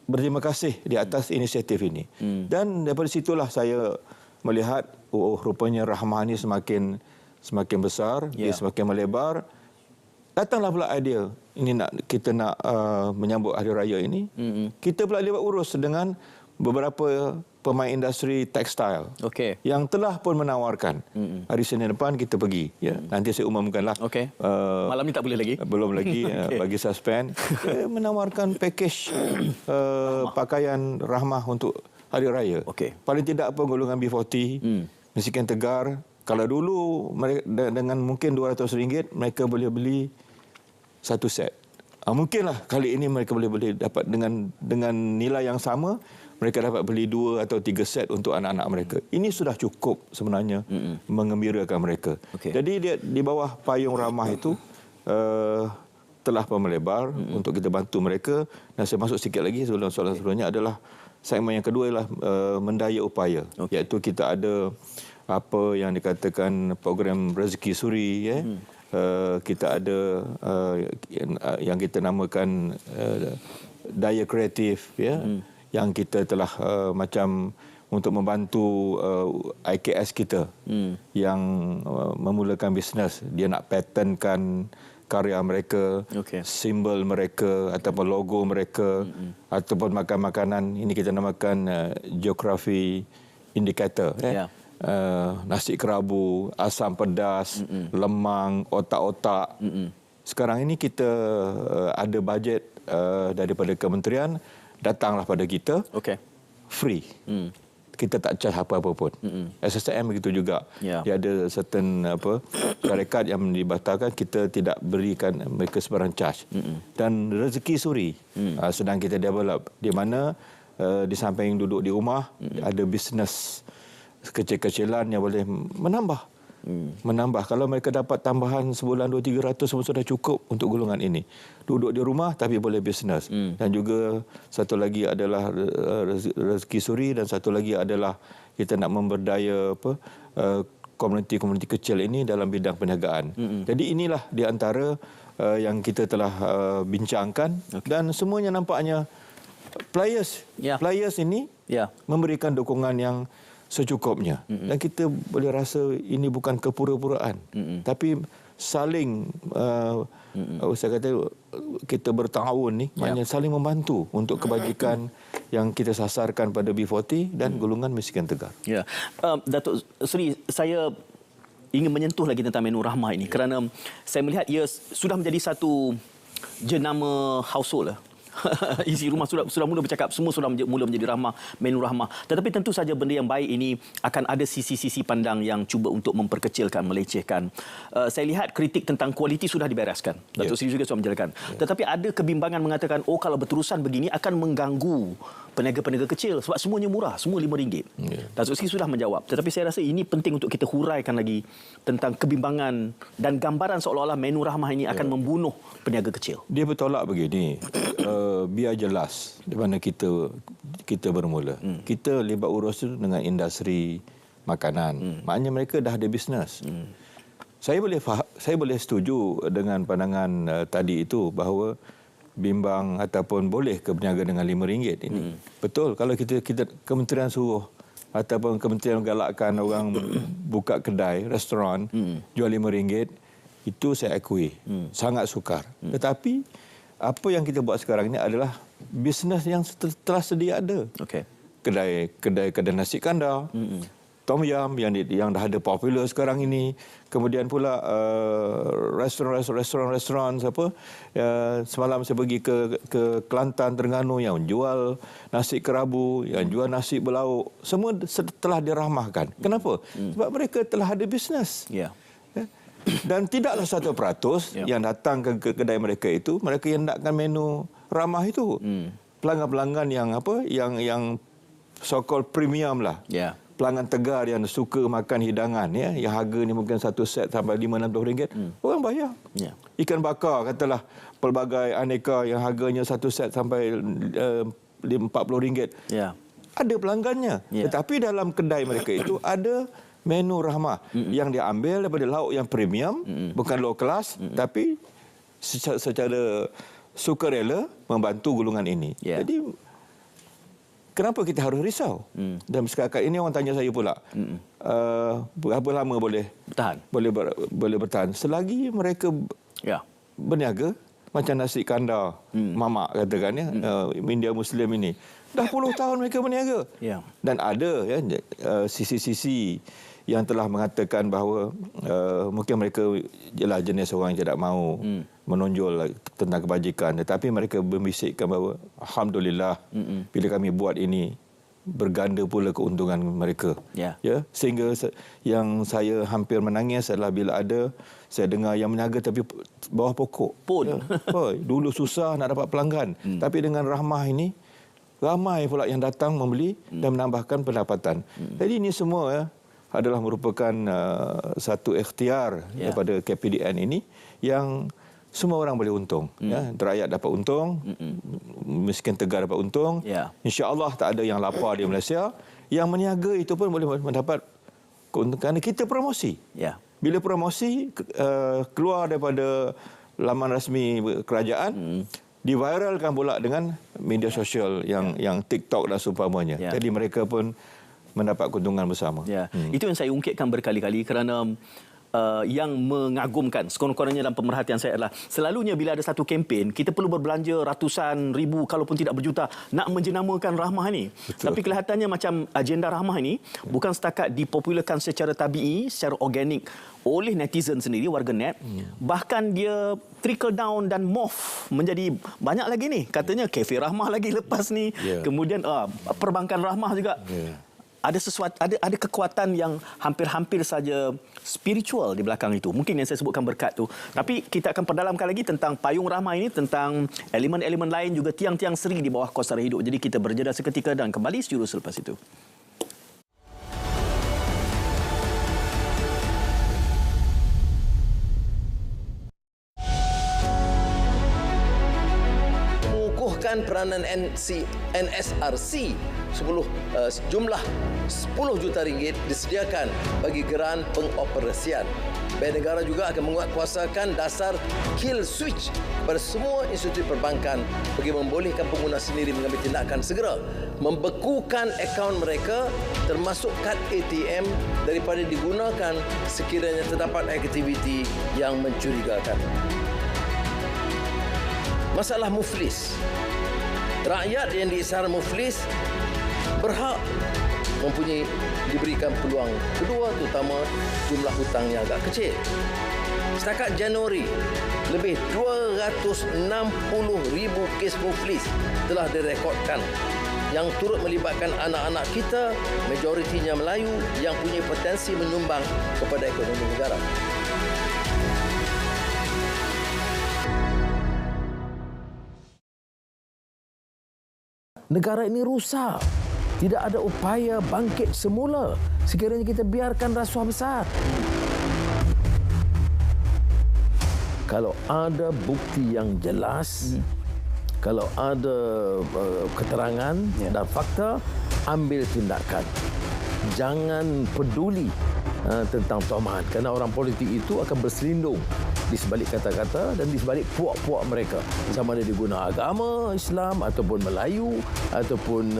berterima kasih di atas inisiatif ini. Dan daripada situlah saya melihat, rupanya rahmah ini semakin besar, dia semakin melebar. Datanglah pula idea ini, kita nak menyambut hari raya ini. Kita pula libat urus dengan beberapa pemain industri tekstil yang telah pun menawarkan. Hari Senin depan kita pergi. Nanti saya umumkanlah. Malam ni tak boleh lagi? Belum lagi, bagi suspend. Kita menawarkan package pakaian rahmah untuk hari raya. Paling tidak pun golongan B40, miskin tegar. Kalau dulu dengan mungkin RM200, mereka boleh beli satu set. Mungkinlah kali ini mereka boleh dapat dengan nilai yang sama, mereka dapat beli 2 atau 3 set untuk anak-anak mereka. Ini sudah cukup sebenarnya mengembirakan mereka. Jadi di bawah payung ramah itu telah melebar untuk kita bantu mereka. Dan saya masuk sikit lagi sebelum soalan sebelumnya adalah segmen yang kedua ialah mendaya upaya. Iaitu kita ada apa yang dikatakan program rezeki suri, kita ada yang kita namakan daya kreatif, yang kita telah macam untuk membantu IKS kita yang memulakan bisnes. Dia nak patentkan karya mereka, simbol mereka ataupun logo mereka, ataupun makan-makanan. Ini kita namakan geografi indikator. Nasi kerabu, asam pedas, lemang, otak-otak. Sekarang ini kita ada bajet daripada kementerian, datanglah pada kita, free. Kita tak charge apa-apa pun. SSM begitu juga. Dia ada certain syarikat yang dibatalkan, kita tidak berikan mereka sebarang charge. Dan rezeki suri sedang kita develop, di mana di samping duduk di rumah, ada bisnes kecil-kecilan yang boleh menambah. Kalau mereka dapat tambahan sebulan 200-300 semua sudah cukup untuk golongan ini. Duduk di rumah tapi boleh bisnes. Dan juga satu lagi adalah rezeki suri, dan satu lagi adalah kita nak memberdaya komuniti-komuniti kecil ini dalam bidang perniagaan. Jadi inilah di antara yang kita telah bincangkan, dan semuanya nampaknya players ini memberikan dukungan yang secukupnya. Dan kita boleh rasa ini bukan kepura-puraan, tapi saling saya kata kita bertahun ni, maknanya saling membantu untuk kebajikan yang kita sasarkan pada B40 dan golongan miskin tegar. Datuk Seri, saya ingin menyentuh lagi tentang menu rahmah ini, kerana saya melihat ia sudah menjadi satu jenama household lah. Isi rumah sudah mula bercakap, semua sudah mula menjadi rahmah, menu rahmah. Tetapi tentu saja benda yang baik ini akan ada sisi-sisi pandang yang cuba untuk memperkecilkan, melecehkan. Saya lihat kritik tentang kualiti sudah dibereskan. Datuk Seri juga sudah menjelaskan. Tetapi ada kebimbangan mengatakan, kalau berterusan begini akan mengganggu peniaga-peniaga kecil sebab semuanya murah, semua RM5. Datuk Seri sudah menjawab. Tetapi saya rasa ini penting untuk kita huraikan lagi tentang kebimbangan dan gambaran seolah-olah menu rahmah ini akan membunuh peniaga kecil. Dia bertolak begini. Biar jelas di mana kita bermula. Kita libat urus dengan industri makanan. Maknanya mereka dah ada bisnes. Saya boleh setuju dengan pandangan tadi itu bahawa bimbang ataupun boleh ke berniaga dengan RM5 ini. Betul, kalau kita kementerian suruh ataupun kementerian menggalakkan orang buka kedai, restoran, jual RM5, itu saya akui. Sangat sukar. Tetapi apa yang kita buat sekarang ini adalah bisnes yang telah sedia ada. Okey. Kedai nasi kandar, tom yum yang dah ada popular sekarang ini. Kemudian pula restoran semalam saya pergi ke Kelantan, Terengganu yang jual nasi kerabu, yang jual nasi berlauk, semua telah dirahmahkan. Kenapa? Sebab mereka telah ada bisnes. Ya. Dan tidaklah 1% yang datang ke kedai mereka itu mereka yang nakkan menu ramah itu. Pelanggan-pelanggan yang so-called premium lah. Ya. Pelanggan tegar yang suka makan hidangan yang harganya mungkin satu set sampai RM5-60, orang bayar. Ya. Ikan bakar katalah pelbagai aneka yang harganya satu set sampai RM40. Ya. Ada pelanggannya. Ya. Tetapi dalam kedai mereka itu ada menu rahmah yang diambil daripada lauk yang premium, bukan low class, tapi secara sukarela membantu golongan ini. Ya. Jadi kenapa kita harus risau? Dan setakat ini orang tanya saya pula, berapa lama boleh bertahan? Selagi mereka berniaga, macam nasi kandar, mamak katakan India Muslim ini, dah puluh tahun mereka berniaga. Dan ada sisi-sisi yang telah mengatakan bahawa mungkin mereka ialah jenis orang yang tidak mahu menonjol tentang kebajikan, tetapi mereka membisikkan bahawa alhamdulillah bila kami buat ini berganda pula keuntungan mereka. Sehingga yang saya hampir menangis adalah bila saya dengar yang meniaga tapi bawah pokok pun. Dulu susah nak dapat pelanggan, tapi dengan rahmah ini ramai pula yang datang membeli dan menambahkan pendapatan. Jadi ini semua adalah merupakan satu ikhtiar daripada KPDN ini yang semua orang boleh untung. Rakyat dapat untung, miskin tegar dapat untung. InsyaAllah tak ada yang lapar di Malaysia. Yang meniaga itu pun boleh mendapat keuntungan kerana kita promosi. Bila promosi keluar daripada laman rasmi kerajaan, diviralkan pula dengan media sosial yang TikTok dan seumpamanya. Jadi mereka pun mendapat keuntungan bersama. Itu yang saya ungkitkan berkali-kali kerana yang mengagumkan sekurang-kurangnya dalam pemerhatian saya adalah selalunya bila ada satu kempen kita perlu berbelanja ratusan ribu kalaupun tidak berjuta nak menjenamakan rahmah ini. Tapi kelihatannya macam agenda rahmah ini bukan setakat dipopularkan secara tabii, secara organik oleh netizen sendiri, warganet, bahkan dia trickle down dan morph menjadi banyak lagi ni. Katanya kafe rahmah lagi lepas ni. Kemudian perbankan rahmah juga. Ada sesuatu, ada kekuatan yang hampir-hampir saja spiritual di belakang itu. Mungkin yang saya sebutkan berkat tu. Tapi kita akan perdalamkan lagi tentang payung rahmah ini, tentang elemen-elemen lain juga tiang-tiang seri di bawah kos sara hidup. Jadi kita berjeda seketika dan kembali sejurus selepas itu. Peranan NSRC jumlah 10 juta ringgit disediakan bagi geran pengoperasian. Bank negara juga akan menguatkuasakan dasar kill switch kepada semua institusi perbankan bagi membolehkan pengguna sendiri mengambil tindakan segera membekukan akaun mereka termasuk kad ATM daripada digunakan sekiranya terdapat aktiviti yang mencurigakan. Masalah muflis. Rakyat yang diisyar muflis berhak diberikan peluang kedua, terutama jumlah hutang yang agak kecil. Setakat Januari, lebih 260,000 kes muflis telah direkodkan yang turut melibatkan anak-anak kita, majoritinya Melayu yang punya potensi menyumbang kepada ekonomi negara. Negara ini rusak. Tidak ada upaya bangkit semula sekiranya kita biarkan rasuah besar. Kalau ada bukti yang jelas, kalau ada keterangan dan fakta, ambil tindakan. Jangan peduli tentang tomahan, kerana orang politik itu akan berselindung di sebalik kata-kata dan di sebalik puak-puak mereka. Sama ada diguna agama Islam ataupun Melayu ataupun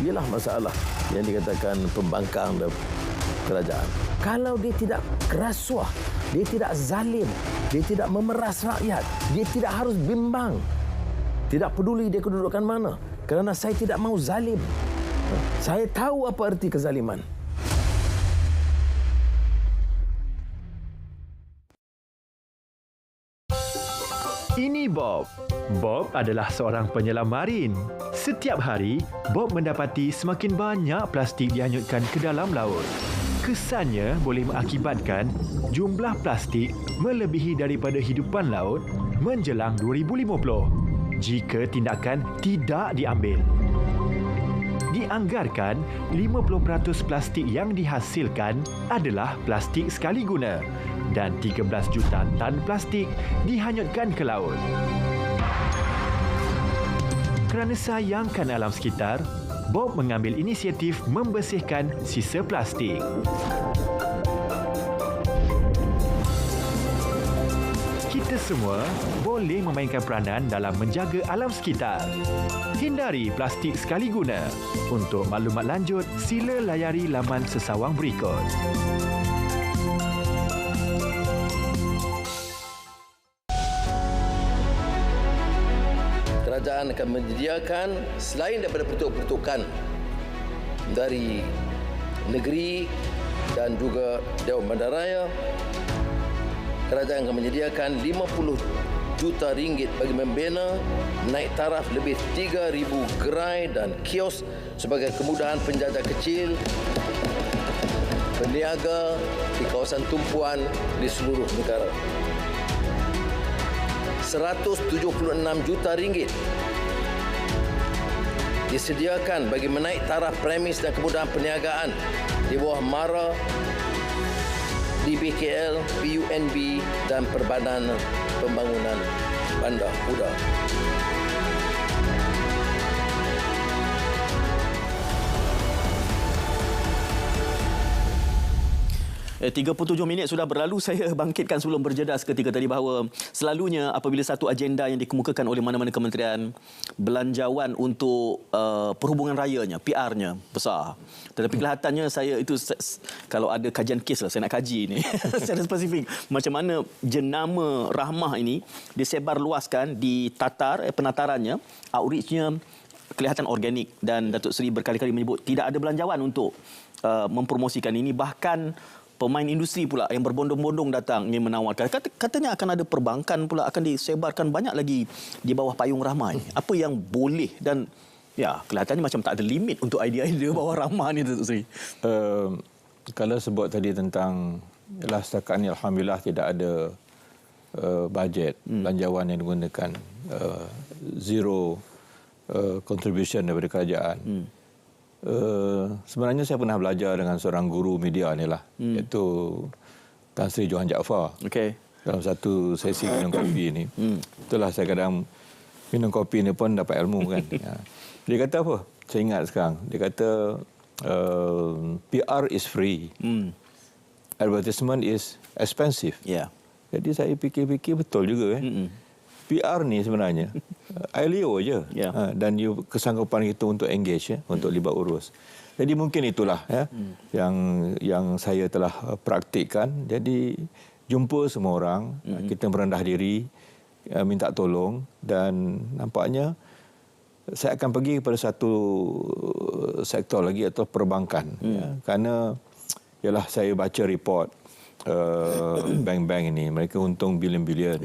ialah masalah yang dikatakan pembangkang kerajaan. Kalau dia tidak kerasuah, dia tidak zalim, dia tidak memeras rakyat, dia tidak harus bimbang. Tidak peduli dia kedudukan mana. Kerana saya tidak mahu zalim. Saya tahu apa arti kezaliman. Ini Bob. Bob adalah seorang penyelam marin. Setiap hari, Bob mendapati semakin banyak plastik dihanyutkan ke dalam laut. Kesannya boleh mengakibatkan jumlah plastik melebihi daripada hidupan laut menjelang 2050 jika tindakan tidak diambil. Dianggarkan 50% plastik yang dihasilkan adalah plastik sekali guna dan 13 juta tan plastik dihanyutkan ke laut. Kerana sayangkan alam sekitar, Bob mengambil inisiatif membersihkan sisa plastik. Kita semua boleh memainkan peranan dalam menjaga alam sekitar. Hindari plastik sekali guna. Untuk maklumat lanjut, sila layari laman sesawang berikut. Kerajaan akan menyediakan selain daripada peruntukan dari negeri dan juga Dewan Bandaraya, kerajaan akan menyediakan 50 juta ringgit bagi membina naik taraf lebih 3,000 gerai dan kios sebagai kemudahan penjajah kecil, peniaga di kawasan tumpuan di seluruh negara. 176 juta ringgit disediakan bagi menaik taraf premis dan kemudahan perniagaan di bawah MARA, DBKL, PUNB dan Perbanan Pembangunan Bandar Udara. 37 minit sudah berlalu. Saya bangkitkan sebelum berjeda seketika tadi bahawa selalunya apabila satu agenda yang dikemukakan oleh mana-mana kementerian, belanjawan untuk perhubungan rayanya, PR-nya besar. Tetapi kelihatannya saya itu, kalau ada kajian kes lah, saya nak kaji ni secara spesifik. Macam mana jenama Rahmah ini disebar luaskan, ditatar penatarannya, outreach-nya kelihatan organik, dan Datuk Seri berkali-kali menyebut tidak ada belanjawan untuk mempromosikan ini. Bahkan pemain industri pula yang berbondong-bondong datang ingin menawarkan. Katanya akan ada perbankan pula akan disebarkan banyak lagi di bawah payung Rahmah ini. Apa yang boleh dan ya kelihatannya macam tak ada limit untuk idea-idea bawah Rahmah ni, Datuk Seri. Kalau sebut tadi tentang setakat ni alhamdulillah tidak ada bajet belanjawan yang digunakan, zero contribution daripada kerajaan. Sebenarnya saya pernah belajar dengan seorang guru media ni lah, iaitu Tan Sri Johan Jaafar. Dalam satu sesi minum kopi ni. Itulah saya kadang minum kopi ni pun dapat ilmu kan. Dia kata apa? Saya ingat sekarang. Dia kata PR is free. Advertisement is expensive. Jadi saya fikir-fikir betul juga. PR ni sebenarnya ILO je. Dan kesanggupan kita untuk engage, untuk libat urus. Jadi mungkin itulah yang saya telah praktikkan. Jadi jumpa semua orang, kita merendah diri, minta tolong, dan nampaknya saya akan pergi kepada satu sektor lagi, atau perbankan. Kerana ialah saya baca report bank-bank ini, mereka untung bilion-bilion.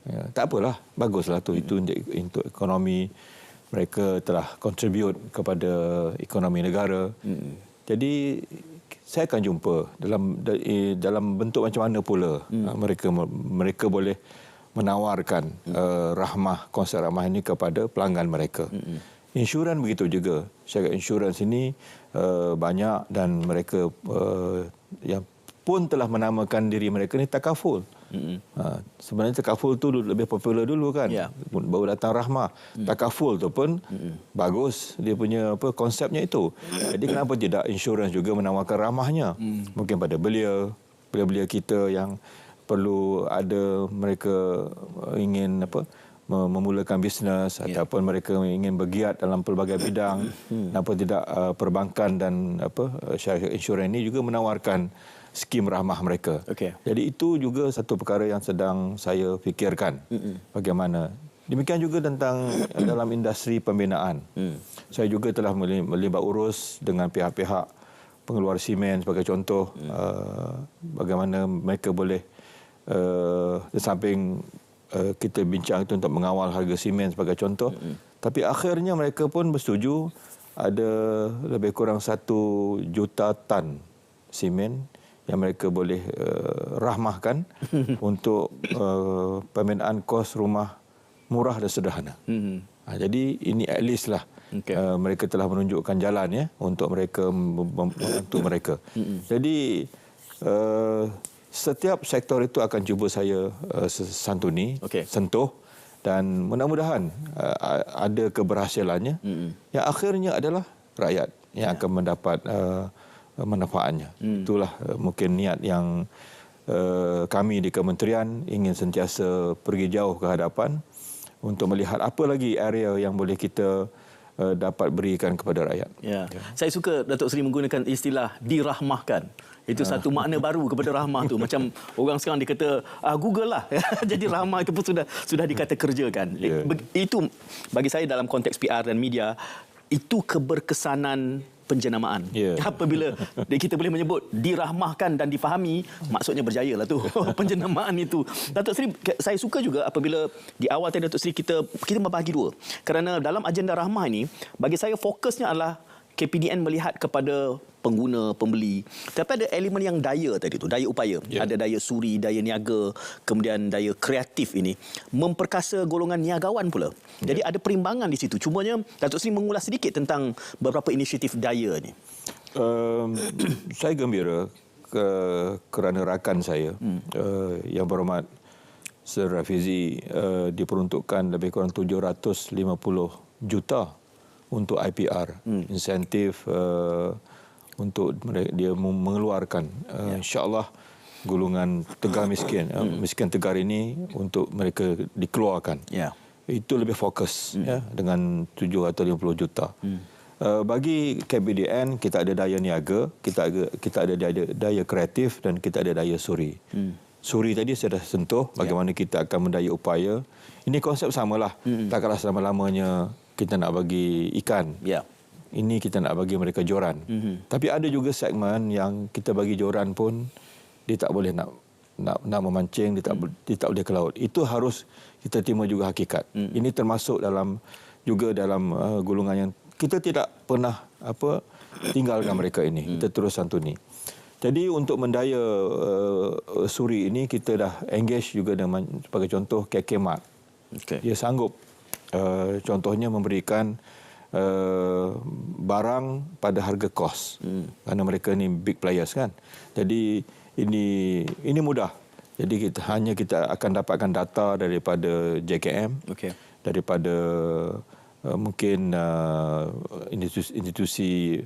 Tak apalah, baguslah tu. Itu untuk ekonomi, mereka telah contribute kepada ekonomi negara. Jadi saya akan jumpa dalam bentuk macam mana pula mereka boleh menawarkan Rahmah, konsep Rahmah ini kepada pelanggan mereka. Insurans begitu juga. Syarikat insurans ini banyak, dan mereka yang pun telah menamakan diri mereka ni takaful. Sebenarnya takaful tu lebih popular dulu kan. Baru datang Rahmah. Takaful tu pun bagus, dia punya konsepnya itu. Jadi kenapa tidak insurans juga menawarkan Rahmahnya? Mungkin pada belia kita yang perlu ada mereka ingin memulakan bisnes ataupun mereka ingin bergiat dalam pelbagai bidang, kenapa tidak perbankan dan syarikat insurans ini juga menawarkan skim rahmah mereka. Jadi itu juga satu perkara yang sedang saya fikirkan bagaimana. Demikian juga tentang dalam industri pembinaan. Saya juga telah melibat urus dengan pihak-pihak pengeluar simen sebagai contoh, bagaimana mereka boleh di samping kita bincang itu untuk mengawal harga simen sebagai contoh, tapi akhirnya mereka pun bersetuju ada lebih kurang 1 juta tan simen yang mereka boleh rahmahkan untuk pembinaan kos rumah murah dan sederhana. Jadi ini at least lah mereka telah menunjukkan jalan ya untuk mereka membantu mereka. Jadi setiap sektor itu akan cuba saya santuni, sentuh, dan mudah-mudahan ada keberhasilannya. Yang akhirnya adalah rakyat yang akan mendapat manfaatnya. Itulah mungkin niat yang kami di kementerian ingin sentiasa pergi jauh ke hadapan untuk melihat apa lagi area yang boleh kita dapat berikan kepada rakyat. Saya suka Datuk Seri menggunakan istilah dirahmahkan. Itu satu makna baru kepada rahmah tu. Macam orang sekarang dia kata Google lah. Jadi rahmah itu pun sudah dikata kerjakan. Itu bagi saya dalam konteks PR dan media, itu keberkesanan penjenamaan. Apabila kita boleh menyebut dirahmahkan dan difahami, maksudnya berjaya lah tu penjenamaan itu. Datuk Seri, saya suka juga apabila di awal tadi Datuk Seri kita membahagi dua. Kerana dalam agenda rahmah ini, bagi saya fokusnya adalah KPDN melihat kepada pengguna, pembeli. Tapi ada elemen yang daya tadi tu, daya upaya. Ada daya suri, daya niaga, kemudian daya kreatif ini. Memperkasa golongan niagawan pula. Jadi ada perimbangan di situ. Cumanya Datuk Seri mengulas sedikit tentang beberapa inisiatif daya ni. Saya gembira kerana rakan saya, yang berhormat Sir Rafizi, diperuntukkan lebih kurang 750 juta untuk IPR, insentif untuk dia mengeluarkan insya-Allah golongan tegar miskin, miskin tegar ini untuk mereka dikeluarkan. Itu lebih fokus dengan 7 atau 50 juta. Bagi KPDN kita ada daya niaga, kita ada daya kreatif dan kita ada daya suri. Suri tadi saya dah sentuh bagaimana kita akan mendaya upaya. Ini konsep samalah. Takkanlah selama-lamanya kita nak bagi ikan. Ini kita nak bagi mereka joran. Tapi ada juga segmen yang kita bagi joran pun dia tak boleh nak memancing, dia tak boleh ke laut. Itu harus kita terima juga hakikat. Ini termasuk dalam golongan yang kita tidak pernah tinggalkan mereka ini. Kita terus santuni. Jadi untuk mendaya suri ini kita dah engage juga dengan sebagai contoh KK Mart. Dia sanggup contohnya memberikan barang pada harga kos. Kerana mereka ni big players kan. Jadi ini mudah. Jadi kita akan dapatkan data daripada JKM, daripada mungkin institusi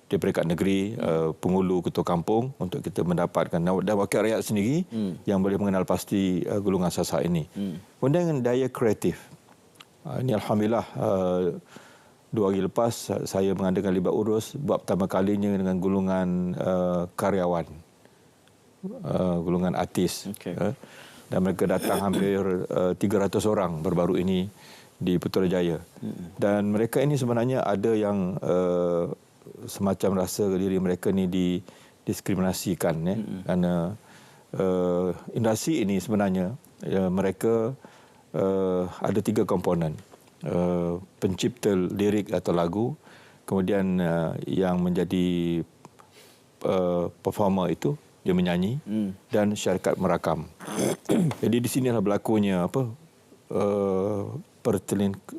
di peringkat negeri, penghulu ketua kampung untuk kita mendapatkan dan wakil rakyat sendiri yang boleh mengenal pasti golongan sasar ini. Kemudian daya kreatif. Ini Alhamdulillah 2 hari lepas saya mengadakan libat urus buat pertama kalinya dengan golongan karyawan, golongan artis. Dan mereka datang hampir 300 orang baru-baru ini di Putrajaya. Dan mereka ini sebenarnya ada yang semacam rasa diri mereka ni didiskriminasikan kerana industri ini sebenarnya mereka ada 3 komponen. Pencipta lirik atau lagu, kemudian yang menjadi performer itu dia menyanyi, dan syarikat merakam. Jadi di sinilah berlakunya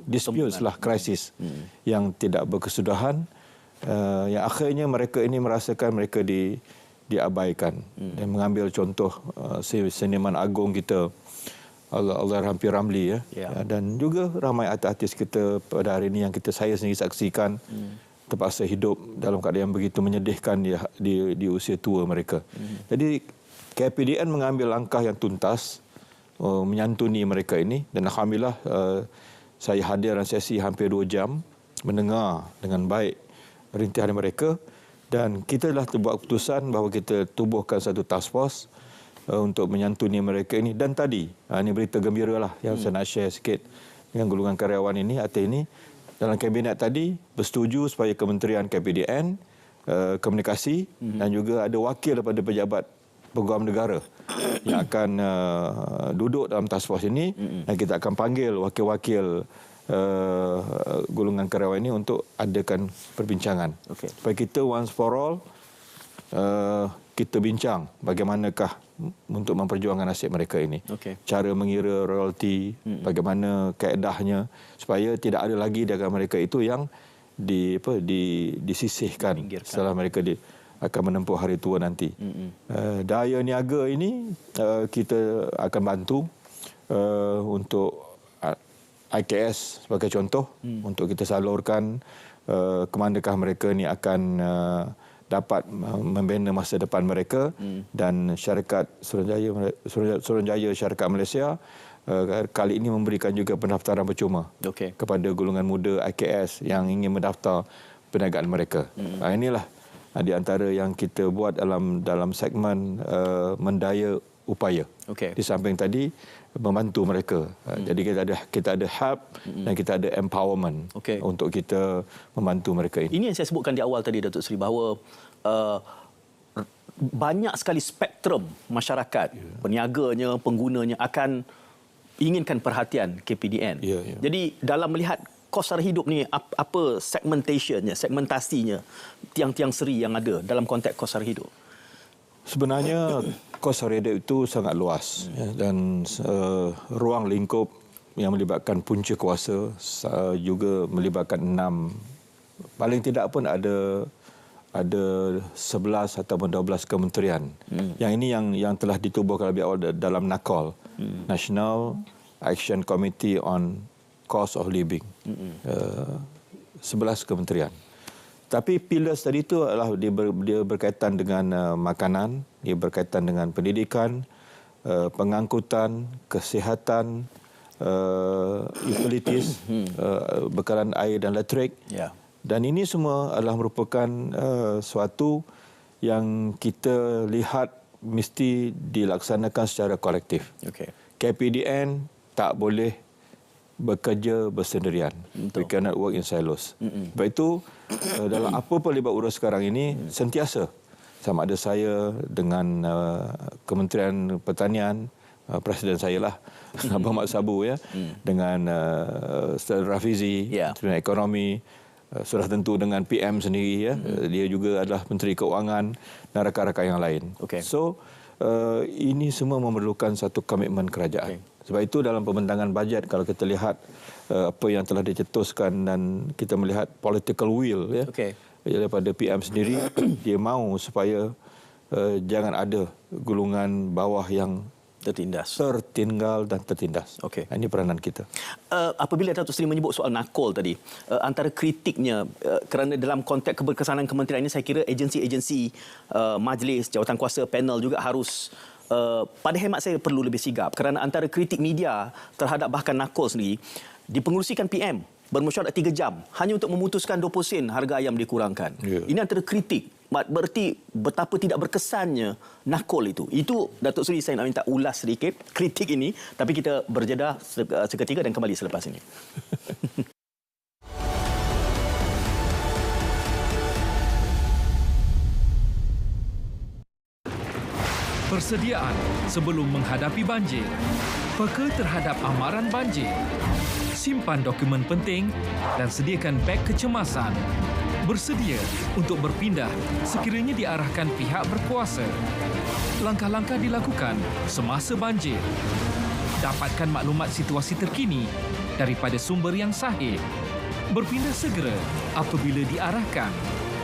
dispute lah, krisis yang tidak berkesudahan, yang akhirnya mereka ini merasakan mereka diabaikan. Dan mengambil contoh seniman agung kita Allahyarham P. Ramlee dan juga ramai artis kita pada hari ini yang saya sendiri saksikan terpaksa hidup dalam keadaan yang begitu menyedihkan di usia tua mereka. Jadi KPDN mengambil langkah yang tuntas menyantuni mereka ini, dan alhamdulillah saya hadir dalam sesi hampir 2 jam mendengar dengan baik rintihan mereka, dan kita telah buat keputusan bahawa kita tubuhkan satu task force untuk menyantuni mereka ini. Dan tadi, ini berita gembira lah yang saya nak share sikit dengan golongan karyawan ini, AT ini. Dalam kabinet tadi bersetuju supaya Kementerian KPDN, Komunikasi dan juga ada wakil daripada pejabat peguam negara yang akan duduk dalam task force ini, dan kita akan panggil wakil-wakil golongan karyawan ini untuk adakan perbincangan. Supaya kita once for all kita bincang bagaimanakah untuk memperjuangkan nasib mereka ini. Cara mengira royalti, bagaimana kaedahnya supaya tidak ada lagi dagang mereka itu yang disisihkan setelah mereka akan menempuh hari tua nanti. Daya niaga ini kita akan bantu untuk IKS sebagai contoh, untuk kita salurkan ke manakah mereka ni akan dapat membina masa depan mereka, dan syarikat Suruhanjaya Syarikat Malaysia kali ini memberikan juga pendaftaran percuma kepada golongan muda IKS yang ingin mendaftar perniagaan mereka. Inilah di antara yang kita buat dalam segmen mendaya upaya. Di samping tadi membantu mereka. Jadi kita ada help dan kita ada empowerment untuk kita membantu mereka ini. Ini yang saya sebutkan di awal tadi, Datuk Seri, bahawa banyak sekali spektrum masyarakat, peniaganya, penggunanya akan inginkan perhatian KPDN. Jadi dalam melihat kos sara hidup ni, apa segmentasinya tiang-tiang seri yang ada dalam konteks kos sara hidup? Sebenarnya kos sara hidup itu sangat luas, dan ruang lingkup yang melibatkan punca kuasa juga melibatkan 6, paling tidak pun ada 11 ataupun 12 kementerian. Yang ini yang telah ditubuhkan lebih awal dalam NACOL, National Action Committee on Cost of Living. 11 kementerian. Tapi pillars tadi itu adalah dia berkaitan dengan makanan, dia berkaitan dengan pendidikan, pengangkutan, kesihatan, utilities, bekalan air dan elektrik. Dan ini semua adalah merupakan suatu yang kita lihat mesti dilaksanakan secara kolektif. KPDN tak boleh bekerja bersendirian. We cannot work in silos. Sebab itu, dalam apa pun libat urus sekarang ini, sentiasa sama ada saya dengan Kementerian Pertanian, Presiden saya lah, Abang Mat Sabu, dengan Saudara Rafizi, Menteri Ekonomi, sudah tentu dengan PM sendiri, dia juga adalah Menteri Keuangan dan rakan-rakan yang lain. So ini semua memerlukan satu komitmen kerajaan. Sebab itu dalam pembentangan bajet, kalau kita lihat apa yang telah dicetuskan dan kita melihat political will daripada PM sendiri, dia mahu supaya jangan ada golongan bawah yang tertinggal dan tertindas. Ini peranan kita. Apabila Datuk Seri menyebut soal NACOL tadi, antara kritiknya, kerana dalam konteks keberkesanan kementerian ini, saya kira agensi-agensi, majlis, jawatan kuasa, panel juga harus, pada hemat saya, perlu lebih sigap. Kerana antara kritik media terhadap bahkan NACOL sendiri, dipengerusikan PM bermesyuarat 3 jam hanya untuk memutuskan 20 sen harga ayam dikurangkan. Ini antara kritik. Berarti betapa tidak berkesannya NACOL itu. Itu, Datuk Seri, saya nak minta ulas sedikit kritik ini, tapi kita berjeda seketika dan kembali selepas ini. Persediaan sebelum menghadapi banjir. Peka terhadap amaran banjir. Simpan dokumen penting dan sediakan beg kecemasan. Bersedia untuk berpindah sekiranya diarahkan pihak berkuasa. Langkah-langkah dilakukan semasa banjir. Dapatkan maklumat situasi terkini daripada sumber yang sahih. Berpindah segera apabila diarahkan.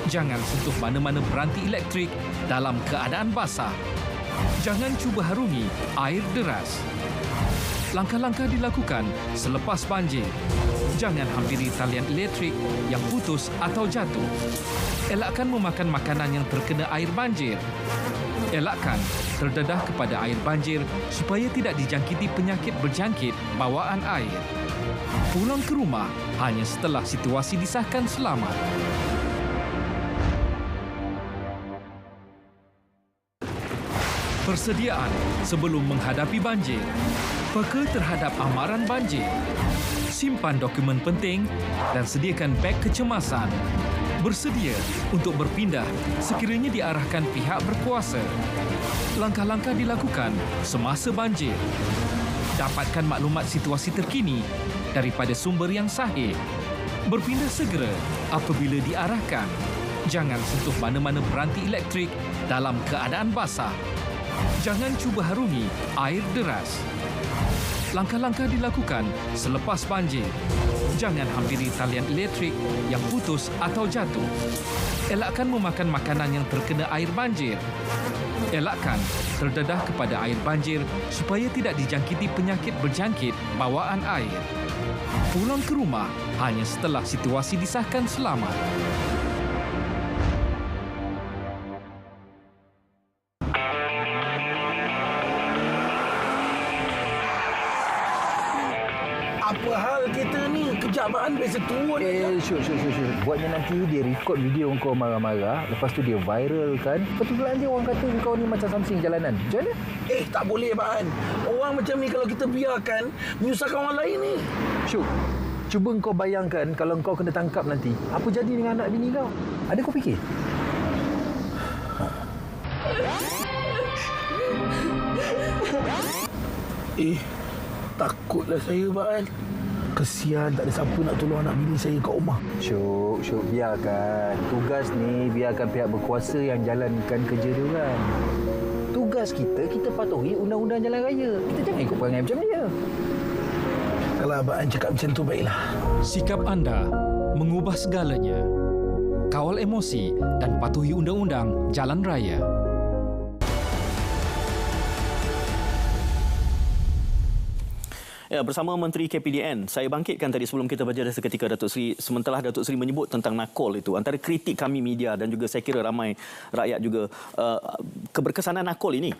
Jangan sentuh mana-mana peranti elektrik dalam keadaan basah. Jangan cuba harungi air deras. Langkah-langkah dilakukan selepas banjir. Jangan hampiri talian elektrik yang putus atau jatuh. Elakkan memakan makanan yang terkena air banjir. Elakkan terdedah kepada air banjir supaya tidak dijangkiti penyakit berjangkit bawaan air. Pulang ke rumah hanya setelah situasi disahkan selamat. Persediaan sebelum menghadapi banjir. Peka terhadap amaran banjir. Simpan dokumen penting dan sediakan beg kecemasan. Bersedia untuk berpindah sekiranya diarahkan pihak berkuasa. Langkah-langkah dilakukan semasa banjir. Dapatkan maklumat situasi terkini daripada sumber yang sahih. Berpindah segera apabila diarahkan. Jangan sentuh mana-mana peranti elektrik dalam keadaan basah. Jangan cuba harungi air deras. Langkah-langkah dilakukan selepas banjir. Jangan hampiri talian elektrik yang putus atau jatuh. Elakkan memakan makanan yang terkena air banjir. Elakkan terdedah kepada air banjir supaya tidak dijangkiti penyakit berjangkit bawaan air. Pulang ke rumah hanya setelah situasi disahkan selamat. Apa hal kita ni? Kejabaan biasa turun. Syuk. Buatnya nanti dia record video kau marah-marah. Lepas tu dia viral kan. Kebetulan je orang kata kau ni macam something jalanan. Macam mana? Tak boleh, Baan. Orang macam ni kalau kita biarkan, menyusahkan orang lain ni. Syuk, cuba kau bayangkan kalau kau kena tangkap nanti. Apa jadi dengan anak bini kau? Ada kau fikir? Takutlah saya, Baan. Kesian tak ada siapa nak tolong anak bini saya kat rumah. Syuk, biarkan. Tugas ni biarkan pihak berkuasa yang jalankan kerja dia orang. Tugas kita patuhi undang-undang jalan raya. Kita jangan ikut perangai macam dia. Kalau Abang cakap macam tu, baiklah. Sikap anda mengubah segalanya. Kawal emosi dan patuhi undang-undang jalan raya. Ya, bersama Menteri KPDN, saya bangkitkan tadi sebelum kita berjeda seketika Datuk Seri, sementara Datuk Seri menyebut tentang nakol itu. Antara kritik kami media dan juga saya kira ramai rakyat juga, keberkesanan nakol ini,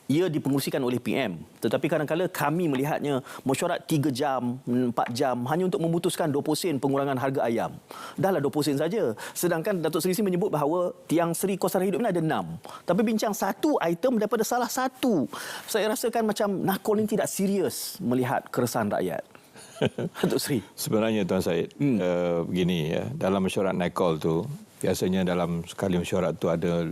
ia dipengerusikan oleh PM. Tetapi kadang-kadang kami melihatnya mesyuarat 3 jam, 4 jam hanya untuk memutuskan 20 sen pengurangan harga ayam. Dahlah 20 sen saja. Sedangkan Datuk Seri menyebut bahawa tiang seri kos sara hidup ini ada 6. Tapi bincang satu item daripada salah satu. Saya rasakan macam nakol ini tidak serius melihat keresahan rakyat. Datuk Seri. Sebenarnya Tuan Syed, begini ya, dalam mesyuarat nakol tu, biasanya dalam sekali mesyuarat tu ada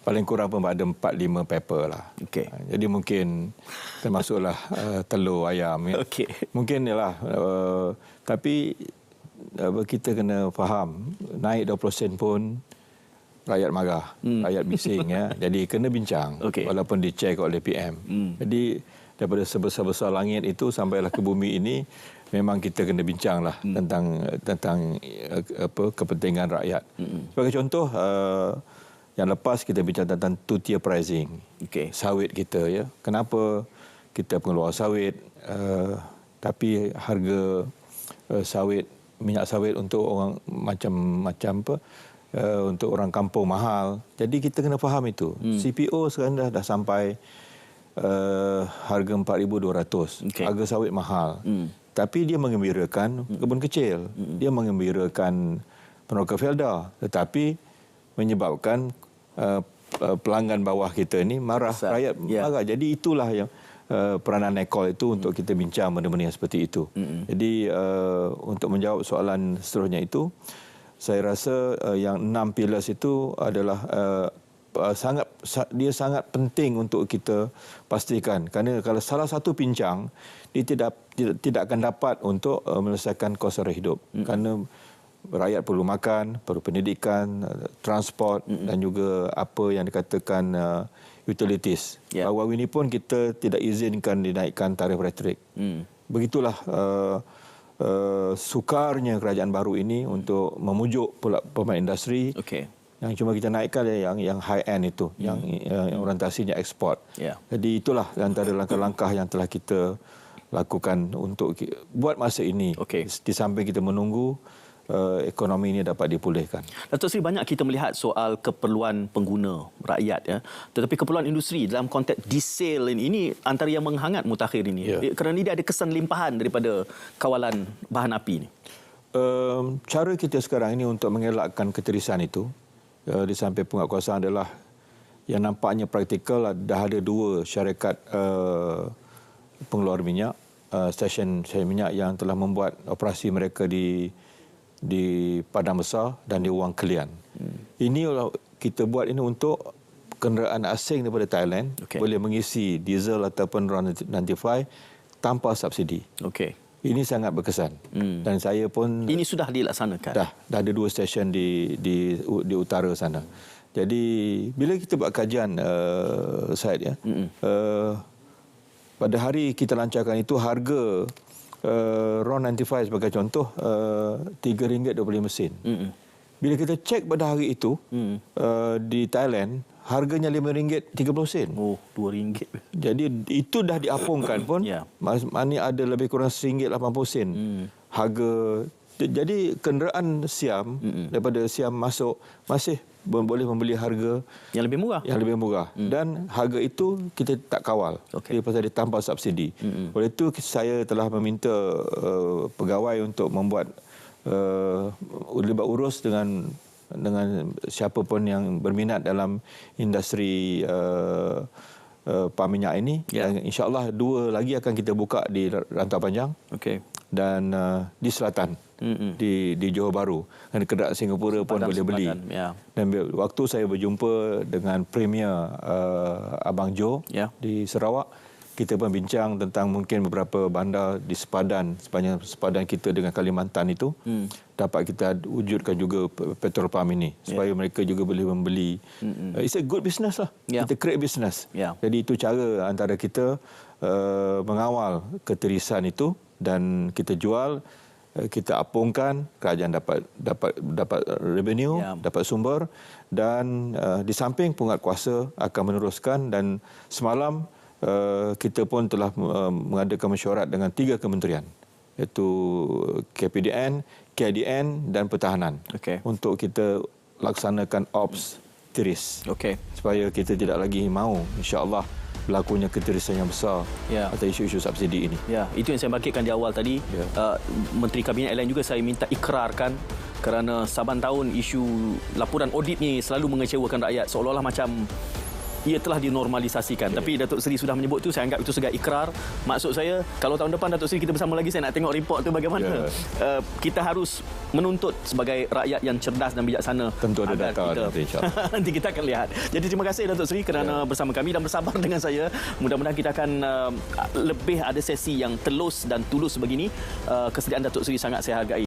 paling kurang pun ada 4-5 paper lah. Okay. Jadi mungkin termasuklah telur, ayam. Ya. Okay. Mungkin ialah. Tapi kita kena faham, naik 20 sen pun rakyat marah, rakyat bising. Ya. Jadi kena bincang, walaupun dicek oleh PM. Jadi daripada sebesar-besar langit itu sampailah ke bumi ini, memang kita kena bincanglah tentang kepentingan rakyat. Sebagai contoh, yang lepas kita bincang tentang two-tier pricing. Sawit kita, ya. Kenapa kita pengeluar sawit, tapi harga sawit, minyak sawit untuk orang macam apa, untuk orang kampung mahal. Jadi kita kena faham itu. CPO sekarang dah sampai harga 4,200. Harga sawit mahal. Tapi dia mengembirakan kebun kecil. Dia mengembirakan peneroka felda. Tetapi menyebabkan pelanggan bawah kita ni marah, rakyat marah. Jadi itulah yang peranan nakol itu untuk kita bincang benda-benda yang seperti itu. Jadi untuk menjawab soalan seterusnya itu, saya rasa yang 6 pillars itu adalah sangat penting untuk kita pastikan, kerana kalau salah satu pincang, dia tidak akan dapat untuk menyelesaikan kos sara hidup. Kerana rakyat perlu makan, perlu pendidikan, transport dan juga apa yang dikatakan utilities. Baru-baru ini pun kita tidak izinkan dinaikkan tarif elektrik. Begitulah sukarnya kerajaan baru ini untuk memujuk pula pemain industri. Yang cuma kita naikkan yang high end itu, yang orientasinya ekspor. Jadi itulah antara langkah-langkah yang telah kita lakukan untuk buat masa ini. Di samping kita menunggu ekonomi ini dapat dipulihkan. Datuk Seri, banyak kita melihat soal keperluan pengguna rakyat, ya. Tetapi keperluan industri dalam konteks diesel ini antara yang menghangat mutakhir ini. Kerana dia ada kesan limpahan daripada kawalan bahan api ini. Cara kita sekarang ini untuk mengelakkan keterisan itu di samping penguatkuasaan adalah yang nampaknya praktikal. Dah ada 2 syarikat pengeluar minyak, stesen minyak yang telah membuat operasi mereka di Padang Besar dan di Wang Kelian. Ini kita buat ini untuk kenderaan asing daripada Thailand boleh mengisi diesel ataupun RON 95 tanpa subsidi. Ini sangat berkesan. Dan saya pun... Ini sudah dilaksanakan? Dah ada 2 stesen di utara sana. Jadi bila kita buat kajian, Syed, ya, pada hari kita lancarkan itu harga RON 95 sebagai contoh RM3.25 sen. Bila kita cek pada hari itu di Thailand, harganya RM5.30. Oh, RM2. Jadi itu dah diapungkan pun. Maknanya ada lebih kurang RM1.80 harga. Jadi kenderaan Siam daripada Siam masuk masih boleh membeli harga yang lebih murah. Dan harga itu kita tak kawal. Dia pasal dia tanpa subsidi. Oleh itu saya telah meminta pegawai untuk membuat libat urus dengan siapa pun yang berminat dalam industri pam minyak ini. InsyaAllah 2 lagi akan kita buka di Rantau Panjang dan di selatan. Di Johor Bahru. Dan kedai Singapura pun boleh beli. Dan waktu saya berjumpa dengan Premier Abang Jo di Sarawak, kita pun bincang tentang mungkin beberapa bandar di sepadan, sepanjang sepadan kita dengan Kalimantan itu, dapat kita wujudkan juga petrol pam ini supaya mereka juga boleh membeli. It's a good business lah. Kita create business. Jadi itu cara antara kita mengawal keterisan itu, dan kita jual, kita apungkan, kerajaan dapat revenue, dapat sumber, dan di samping penguatkuasa akan meneruskan. Dan semalam kita pun telah mengadakan mesyuarat dengan 3 kementerian, iaitu KPDN, KDN dan Pertahanan, untuk kita laksanakan ops tiris, supaya kita tidak lagi mahu, insya-Allah, berlakunya keterisan yang besar atas isu-isu subsidi ini. Itu yang saya bangkitkan di awal tadi. Menteri Kabinet lain juga saya minta ikrarkan, kerana saban tahun isu laporan audit ni selalu mengecewakan rakyat, seolah-olah macam ia telah dinormalisasikan. Tapi Datuk Seri sudah menyebut tu, saya anggap itu sebagai ikrar. Maksud saya, kalau tahun depan Datuk Seri kita bersama lagi, saya nak tengok report tu bagaimana. Kita harus menuntut sebagai rakyat yang cerdas dan bijaksana. Tentu ada data nanti, insyaAllah. Nanti kita akan lihat. Jadi terima kasih Datuk Seri kerana bersama kami dan bersabar dengan saya. Mudah-mudahan kita akan lebih ada sesi yang telus dan tulus begini. Kesediaan Datuk Seri sangat saya hargai.